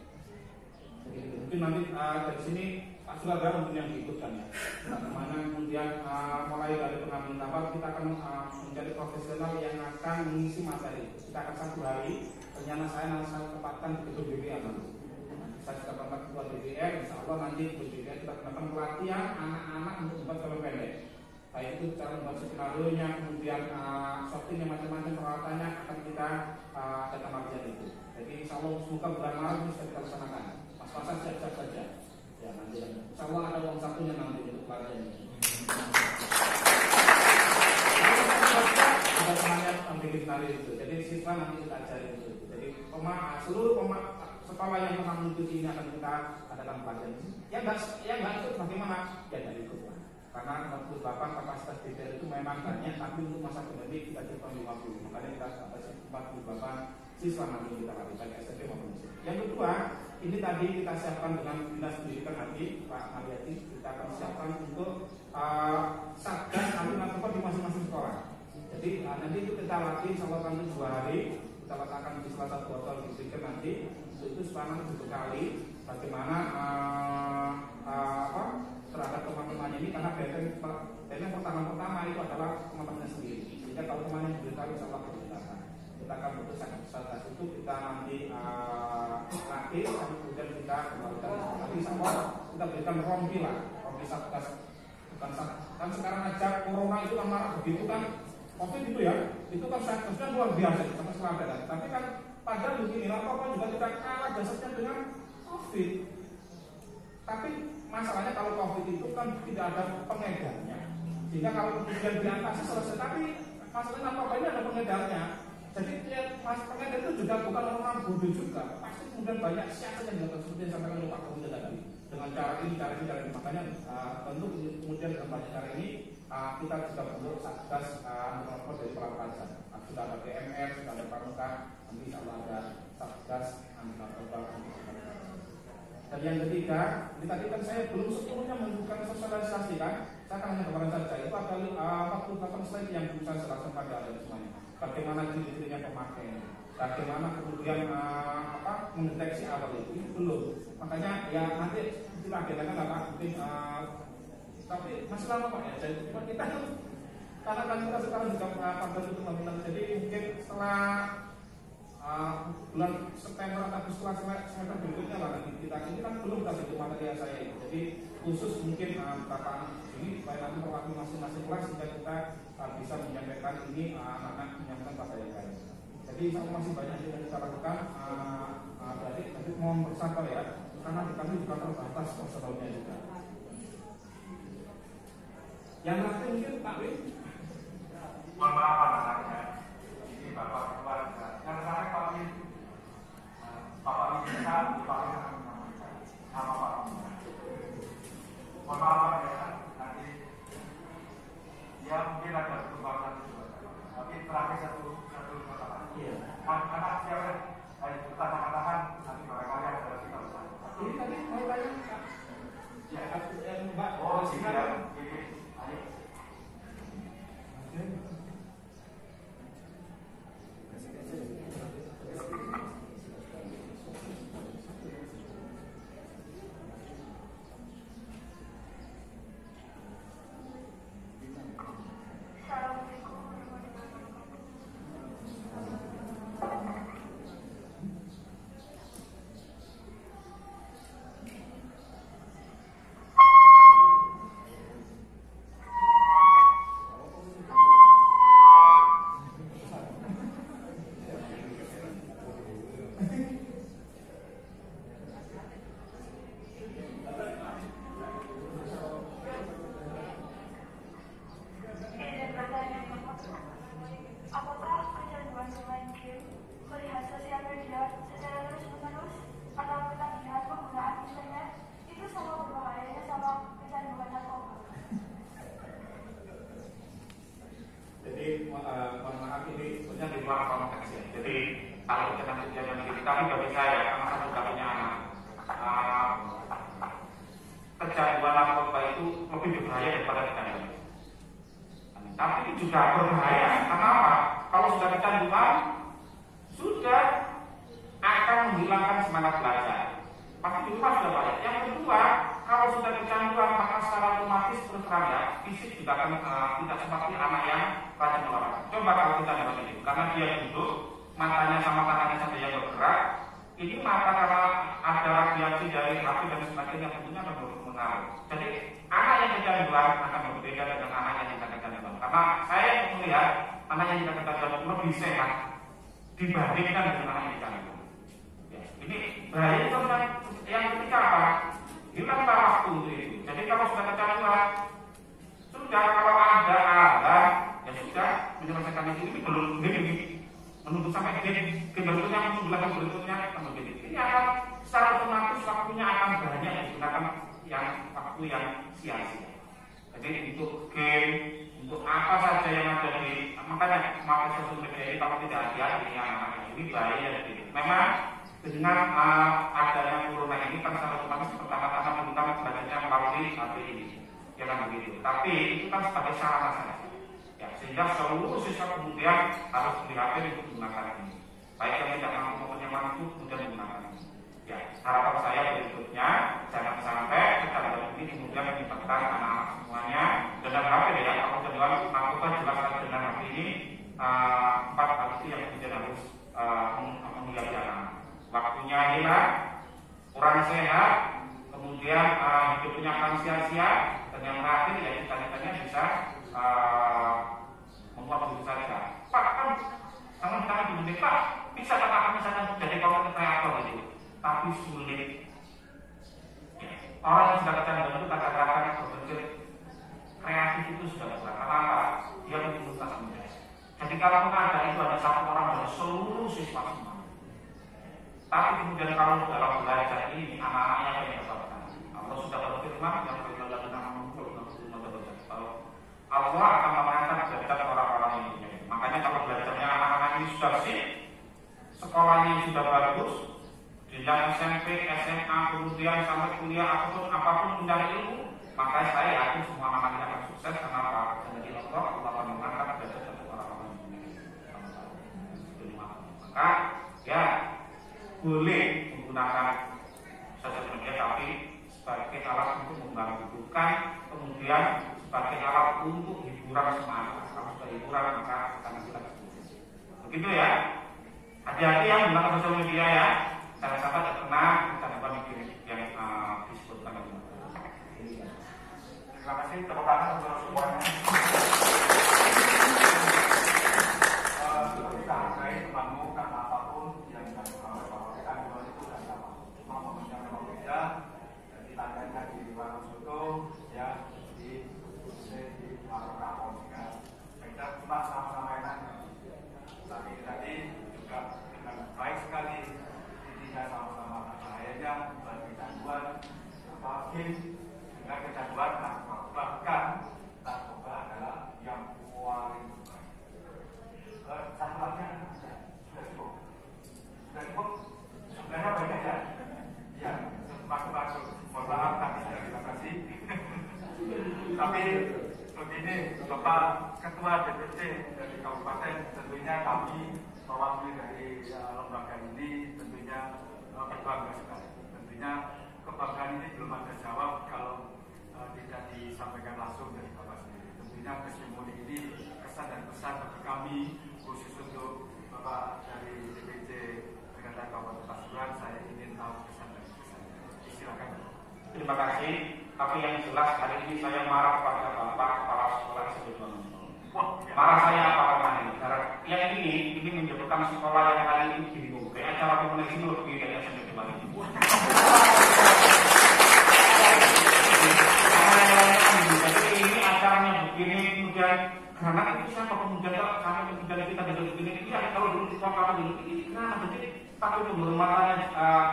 [SPEAKER 7] Mungkin nanti dari sini Pak Suraga mungkin yang diikutkan ya. Bagaimana kemudian mulai dari pengambilan gambar kita akan menjadi profesional yang akan mengisi materi. Kita akan 1 hari. Rencana saya tempatkan di gedung BPR nanti. Saya juga tempat ketua BPR. Insya Allah nanti di BPR kita akan pelatihan anak-anak untuk membuat film pendek. Baik itu cara membuat skenario nya, kemudian shootingnya macam-macam peralatannya akan kita adakan latihan itu. Jadi insya Allah semoga bulan Maret ini bisa kita laksanakan. Mas-masan siap-siap saja. Ya nanti insya Allah ada uang sakunya nanti untuk pelatihan ini. Ada semuanya bikin skenario itu. Jadi siswa nanti kita ajari itu. Jadi seluruh sekolah yang pernah mengikuti ini akan kita adakan pelatihan. Yang nggak ikut bagaimana? Ya dari ikut. Karena 48 kapasitas DPR itu memang banyak, tapi untuk masa pandemi kita cuma 50. Makanya kita batasi 48 siswa nanti kita lakukan SMP maupun SMP. Yang kedua, ini tadi kita siapkan dengan Dinas Pendidikan nanti Pak Mariati, kita akan siapkan untuk satgas anti narkoba di masing-masing sekolah. Jadi nanti itu kita latih insya Allah nanti 2 hari, kita letakkan di salah satu hotel di Pikir nanti. Untuk itu supaya nanti dibekali bagaimana terhadap teman-temannya ini, karena benteng pertama itu adalah teman-temannya sendiri. Sehingga kalau temannya diberitahu insya Allah beritakan. Kita akan putuskan satgas itu kita nanti latih, kemudian kita kembalikan. Nanti sama kita berikan rompi lah, rompi satgas. Kan sekarang aja corona itu kan marah begitu kan, COVID itu ya, itu kan satgasnya luar biasa sampai selatan. Tapi kan padahal begini, narkoba juga tidak kalah dasarnya dengan COVID. Tapi masalahnya kalau COVID itu kan tidak ada pengedarnya, sehingga kalau kemudian diatasi selesai. Tapi masalahnya narkoba ini ada pengedarnya. Jadi ya, pengedar itu juga bukan orang bodoh juga. Pasti kemudian banyak siasat yang dilakukan seperti yang disampaikan oleh Pak Kapolda tadi. Dengan cara ini, cara ini. Makanya tentu kemudian dengan banyak cara ini kita juga bentuk satgas anti narkoba dari pelaku. Sudah ada PMR, sudah ada Pramuka, nanti insya Allah ada satgas anti narkoba. Dan yang ketiga, ini tadi kan saya belum sepenuhnya menunjukkan sosialisasi kan. Saya akan hanya gambaran saja. Itu ada 48 slide yang bisa saya jelaskan pada ada semuanya. Bagaimana ciri-cirinya pemakai, bagaimana kemudian mendeteksi awal itu belum. Makanya ya nanti kita agendakan apa mungkin tapi masih lama Pak ya. Jadi kita karena kan kita sekarang juga pada itu teman-teman. Jadi mungkin setelah bulan September atau setelah semester berikutnya lah nanti kita ini kan belum kasih itu materi saya ini. Jadi khusus mungkin beberapa ini supaya nanti mewakili masing-masing kelas sehingga kita bisa menyampaikan ini anak-anak menyampaikan pada yang lain. Jadi masih banyak yang kita lakukan. Berarti mohon bersabar ya, karena kami juga terbatas personalnya juga. Yang terakhir mungkin Pak Win.
[SPEAKER 12] Mohon maaf anaknya, ini Bapak keluarga. Yang terakhir Pak Win, Bapak Win bisa dipakai sama Pak Win. Mohon maaf ya, nanti ya mungkin ada perubahan juga. Tapi terakhir satu kata. Iya. Anak siapa? Ayo kita katakan nanti barangkali ada kita bersama.
[SPEAKER 7] Ini tadi mau tanya Pak. Ya, Mbak.
[SPEAKER 12] Oh, silakan. Ayo. Kalau kita nanti kami nggak bisa ya, karena saya juga punya anak. lebih berbahaya daripada kecanduan. Tapi juga berbahaya karena apa? Kalau sudah kecanduan, sudah akan menghilangkan semangat belajar. Pasti di rumah sudah banyak. Yang kedua, kalau sudah kecanduan maka secara otomatis terus terang ya, fisik juga akan tidak seperti anak yang rajin olahraga. Coba kalau kita dapat ini, karena dia duduk, matanya sama tangannya saja yang bergerak, ini mata karena ada radiasi dari HP dan sebagainya tentunya akan berpengaruh. Jadi anak yang kecanduan akan berbeda dengan anak yang tidak kecanduan. Karena saya melihat anak yang tidak kecanduan lebih sehat dibandingkan dengan anak yang kecanduan. Ini bahaya itu yang ketika apa? Hilang waktu itu. Jadi kalau sudah kecanduan, sudah kalau ada azan, ya sudah menyelesaikan ini belum begini. Menunggu sampai berikutnya, menunggu berikutnya, ini akan secara otomatis waktunya akan banyak digunakan yang waktu yang sia-sia. Jadi untuk game, untuk apa saja yang ada di, makanya memakai sosial media ini kalau tidak hati-hati anak-anak ini bahaya. Memang dengan adanya corona ini kan secara otomatis pertama-tama kita belajarnya melalui HP ini, jangan begitu. Tapi itu kan sebagai sarana saja, ya, sehingga seluruh siswa kemudian harus beli HP untuk menggunakan ini. Baik yang tidak mampu maupun yang mampu kemudian menggunakan ini. Ya, harapan saya berikutnya jangan sampai kita ini kemudian menyebabkan anak-anak semuanya dengan HP ya. Kalau kedua melakukan jelaskan dengan HP ini 4 hal itu yang kemudian harus menjadi anak. Waktunya hilang, kurang sehat, kemudian hidupnya akan sia-sia, dan yang terakhir ya cita-citanya bisa membuat diri saja. Pak kan tangan begini, Pak bisa katakan misalnya jadi konten kreator gitu, tapi sulit. Orang yang sudah kecanduan itu kadang-kadang berpikir kreatif itu sudah kurang. Kenapa? Dia rutinitas muda. Jadi kalau ada itu ada satu orang dari seluruh siswa semua. Tapi kemudian kalau dalam belajar ini anak-anaknya yang dapatkan. Allah sudah berfirman yang berkata Allah akan mengangkat derajat orang-orang yang punya. Makanya kalau belajarnya anak-anak ini sudah sip, sekolahnya sudah bagus, jenjang SMP, SMA, kemudian sampai kuliah apapun mencari ilmu, maka saya yakin semua anak-anak akan sukses karena apa? Jadi Allah akan mengangkat derajat orang-orang yang punya. Maka ya boleh menggunakan sosial media tapi sebagai alat untuk membantu, bukan kemudian sebagai alat untuk hiburan semata. Kalau sudah hiburan maka akan kita begitu ya. Hati-hati yang menggunakan sosial media ya, jangan sampai terkena kecanduan yang disebutkan tadi. Terima kasih, tepuk tangan untuk semuanya. Seperti saya temanmu karena apapun yang dilakukan kecanduan itu dan sama, cuma momennya memang beda. Ditandanya di warung soto, ya di warung kapal juga. Kita cuma sama-sama enak. Tapi tadi juga dengan baik sekali, intinya sama-sama bahayanya bagi kecanduan, apalagi dengan kecanduan narkoba. Bahkan narkoba adalah yang paling canduannya sudah cukup. Sudah cukup. Sebenarnya banyak ya. Ya, masuk-masuk. Mohon maaf tadi sudah terima kasih. Tapi begini, Bapak Ketua DPC dari Kabupaten, tentunya kami mewakili dari lembaga ini tentunya berbangga sekali. Tentunya kebanggaan ini belum ada jawab kalau tidak disampaikan langsung dari Bapak sendiri. Tentunya testimoni ini kesan dan pesan bagi kami khusus untuk Bapak dari DPC Pengantar Kabupaten Pasuruan. Saya ingin tahu kesan dan pesannya. Silakan. Terima kasih. Tapi yang jelas hari ini saya marah kepada Bapak Kepala Sekolah sebelumnya. Marah saya apa kemarin? Karena yang ini menyebutkan sekolah yang kali ini bingung. Kayak acara komunikasi lebih dari SMP kemarin. Jadi ini acaranya begini, kemudian karena itu siapa kemudian sampai kemudian kita duduk begini. Iya kalau dulu di kota dulu ini kenapa? Jadi tapi penghormatannya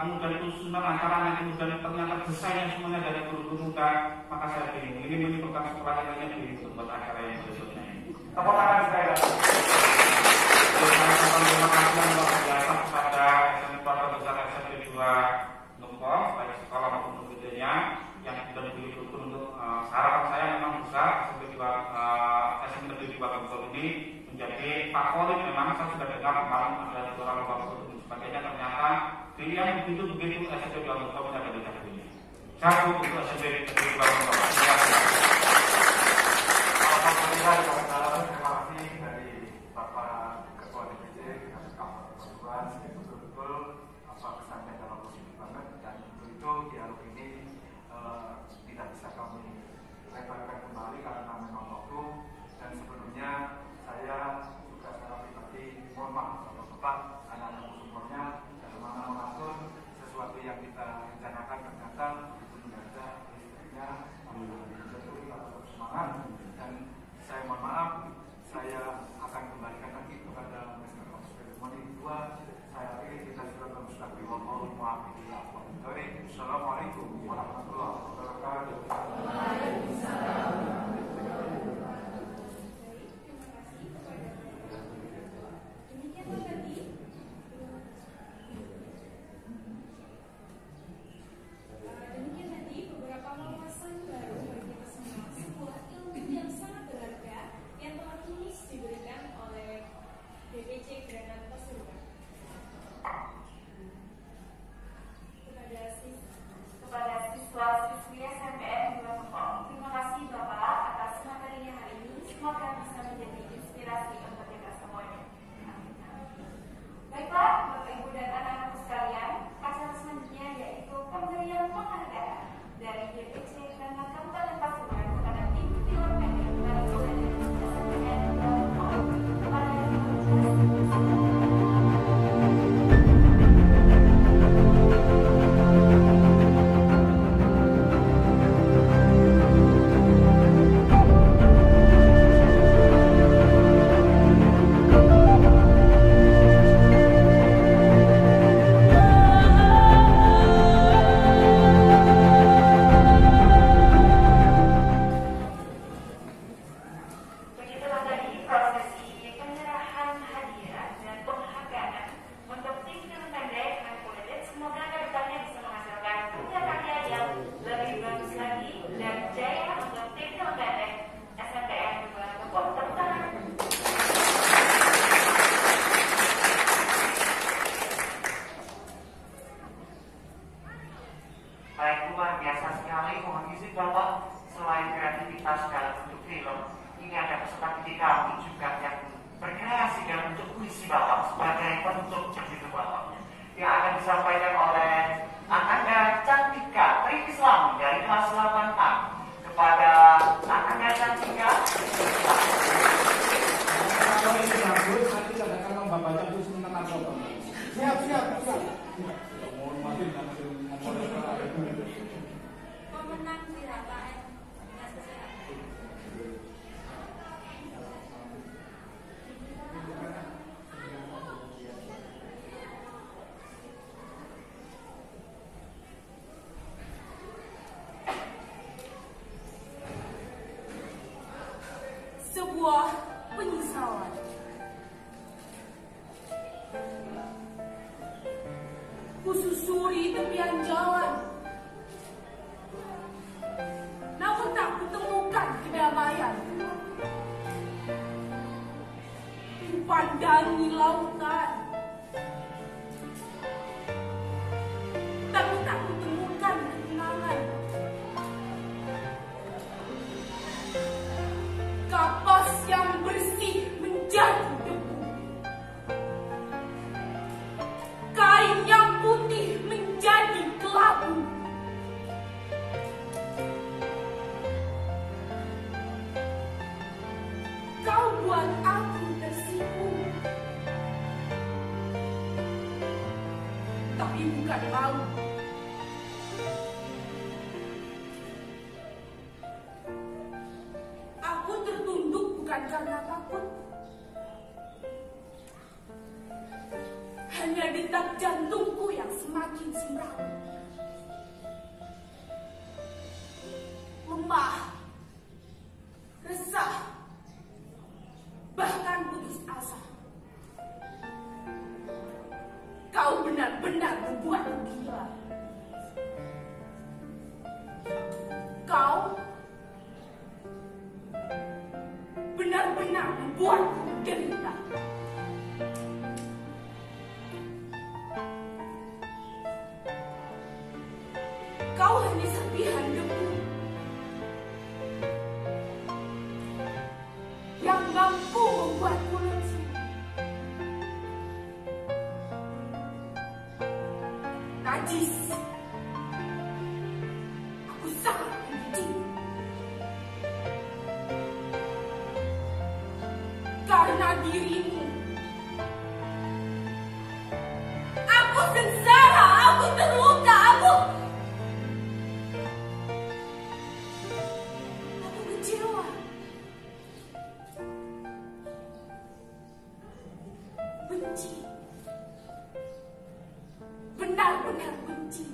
[SPEAKER 12] kemudian itu sunnah acaranya kemudian ternyata desainnya semuanya dari guru-guru muda. Maka saya bingung. Ini menyebutkan sekolah yang lainnya bingung untuk buat acara yang berikutnya. Tepuk tangan sekali. Terima kasih yang luar biasa kepada SMP Keluarga Besar SMP 2 Numpong, baik sekolah maupun gedenya yang sudah dipilih untuk
[SPEAKER 7] harapan saya memang bisa SMP Negeri 2 Bangkok ini menjadi favorit. Memang saya sudah dengar kemarin ada orang Bangkok dan sebagainya, ternyata pilihan begitu SMP 2 Bangkok ada di dalamnya. Satu untuk SMP Negeri 2 Bangkok.
[SPEAKER 12] Alhamdulillah, terima kasih dari Bapak Ketua DPC dengan Kamar Persetujuan, betul-betul pesannya dalam positif banget, dan untuk itu dialog ini tidak bisa kami lebarkan kembali karena memang waktu. Dan sebelumnya saya juga secara pribadi mohon maaf kalau Bapak anak-anak sumbernya dalam mana mengatur sesuatu yang kita rencanakan ternyata itu mendadak listriknya tentu kita tetap semangat. Dan saya mohon maaf, saya akan kembalikan lagi kepada Mr. Osvaldo kedua. Saya akhiri kita sudah bermustaqbil wallahu muwaffiq. Assalamualaikum warahmatullahi wabarakatuh. Waalaikumsalam.
[SPEAKER 14] Demikian tadi beberapa wawasan baru bagi kita semua, sebuah ilmu yang sangat berharga yang telah tulus diberikan oleh DPC Granat Pasuruan.
[SPEAKER 13] Kepada siswa-siswi SMPN 2 Bangkok, terima kasih Bapak atas materinya hari ini. Semoga bisa menjadi inspirasi untuk kita semuanya. Baiklah, Bapak Ibu dan anak-anakku sekalian, acara selanjutnya yaitu pemberian penghargaan dari DPC dan Kabupaten Pasuruan kepada tim film pendek dari SMPN 2 Bangkok pada 15 Begitulah tadi prosesi penyerahan hadiah dan penghargaan untuk tim film pendek Unfolded. Semoga kedepannya bisa menghasilkan karya-karya yang lebih bagus lagi dan jaya untuk tim film pendek SMPN 2 Bangkok. Tepuk tangan.
[SPEAKER 12] Baik, luar biasa sekali. Mohon izin Bapak, selain kreativitas dalam bentuk film, ini ada peserta didik kami juga yang berkreasi dalam bentuk puisi Bapak sebagai penutup begitu Bapak, yang akan disampaikan oleh Ananda Cantika Tri Islam dari kelas 8A kepada Ananda Cantika.
[SPEAKER 6] Kalau ini bagus, nanti tidak akan membaca puisi tentang narkoba. Siap.
[SPEAKER 14] Pemenang Sirataan.
[SPEAKER 15] Sebuah penyesalan. Kususuri tepian jalan, namun tak kutemukan kedamaian. Kupandangi lautan, tapi tak kutemukan ketenangan. Kapas yang bersih menjadi debu, kain yang putih menjadi kelabu. Kau buat aku tersipu, tapi bukan mau. Aku tertunduk bukan karena takut, hanya detak jantungku yang semakin suram. Lemah, resah, bahkan putus asa. Kau benar-benar membuatku gila. Kau membuatku menderita. Kau hanya serpihan debu yang mampu membuatku lesu. Najis. Aku sangat benci. Karena dirimu. Aku sengsara, aku terluka, aku kecewa. Benci. Benar-benar benci.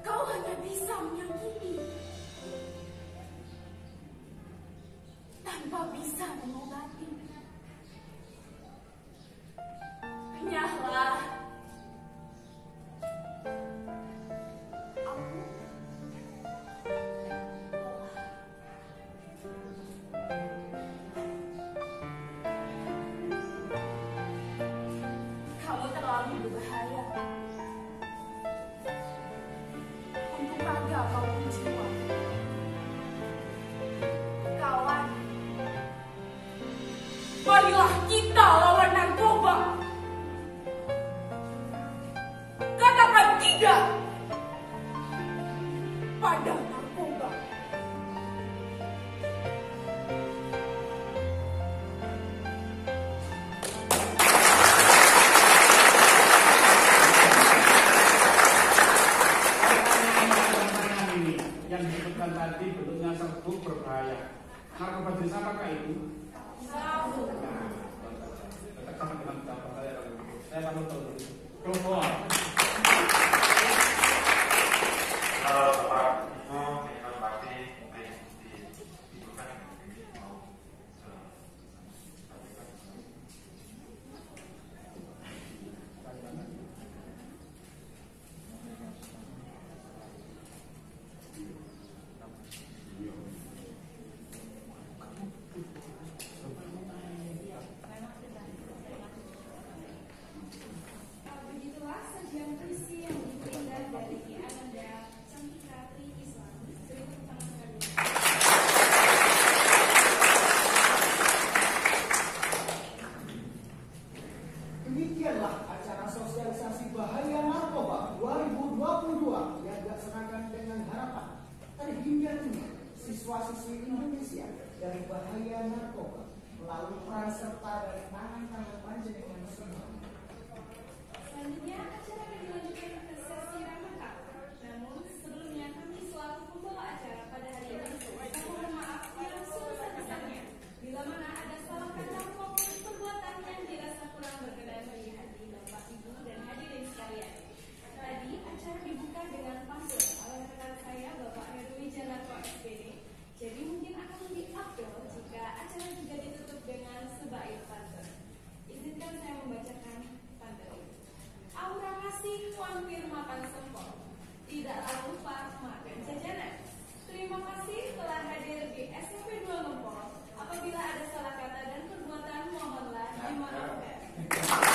[SPEAKER 15] Kau hanya bisa menyakiti tanpa bisa mengobati. Nyahlah. Kamu terlalu berbahaya untuk raga maupun jiwa. Kawan, marilah kita lawan narkoba. Katakan tidak pada narkoba.
[SPEAKER 7] Yang disebutkan tadi bentuknya serbuk berbahaya. Narkoba jenis apakah itu? Sabu. Sama dengan pendapat saya kalau itu. Saya pamit dulu. Keluar.
[SPEAKER 12] Bapak Ibu, terima kasih mungkin dibutuhkan ini mau
[SPEAKER 14] Begitulah sajian puisi yang dipindah dari Ananda Cantika Tri Islam. Berikut tangan kami.
[SPEAKER 2] Demikianlah acara sosialisasi bahaya narkoba 2022 yang dilaksanakan dengan harapan terhindarnya siswa-siswi Indonesia dari bahaya narkoba melalui peran serta dari tangan-tangan panjenengan semua.
[SPEAKER 14] Selanjutnya acara akan dilanjutkan ke sesi ramah. Namun sebelumnya kami selaku pembawa acara pada hari ini mohon maaf yang sebesar-besarnya bila mana ada salah kata maupun perbuatan yang dirasa kurang berkenan bagi hati Bapak Ibu dan hadirin sekalian. Tadi acara dibuka dengan pantun oleh rekan saya Bapak Heru Wijanarko SPD. Jadi mungkin akan lebih afdol jika acara juga ditutup dengan sebaik pantun. Izinkan saya membacakan pantun. Aura kasih hampir makan sempol, tidaklah lupa makan jajanan. Terima kasih telah hadir di SMP 2 Lempol. Apabila ada salah kata dan perbuatan mohonlah dimaafkan.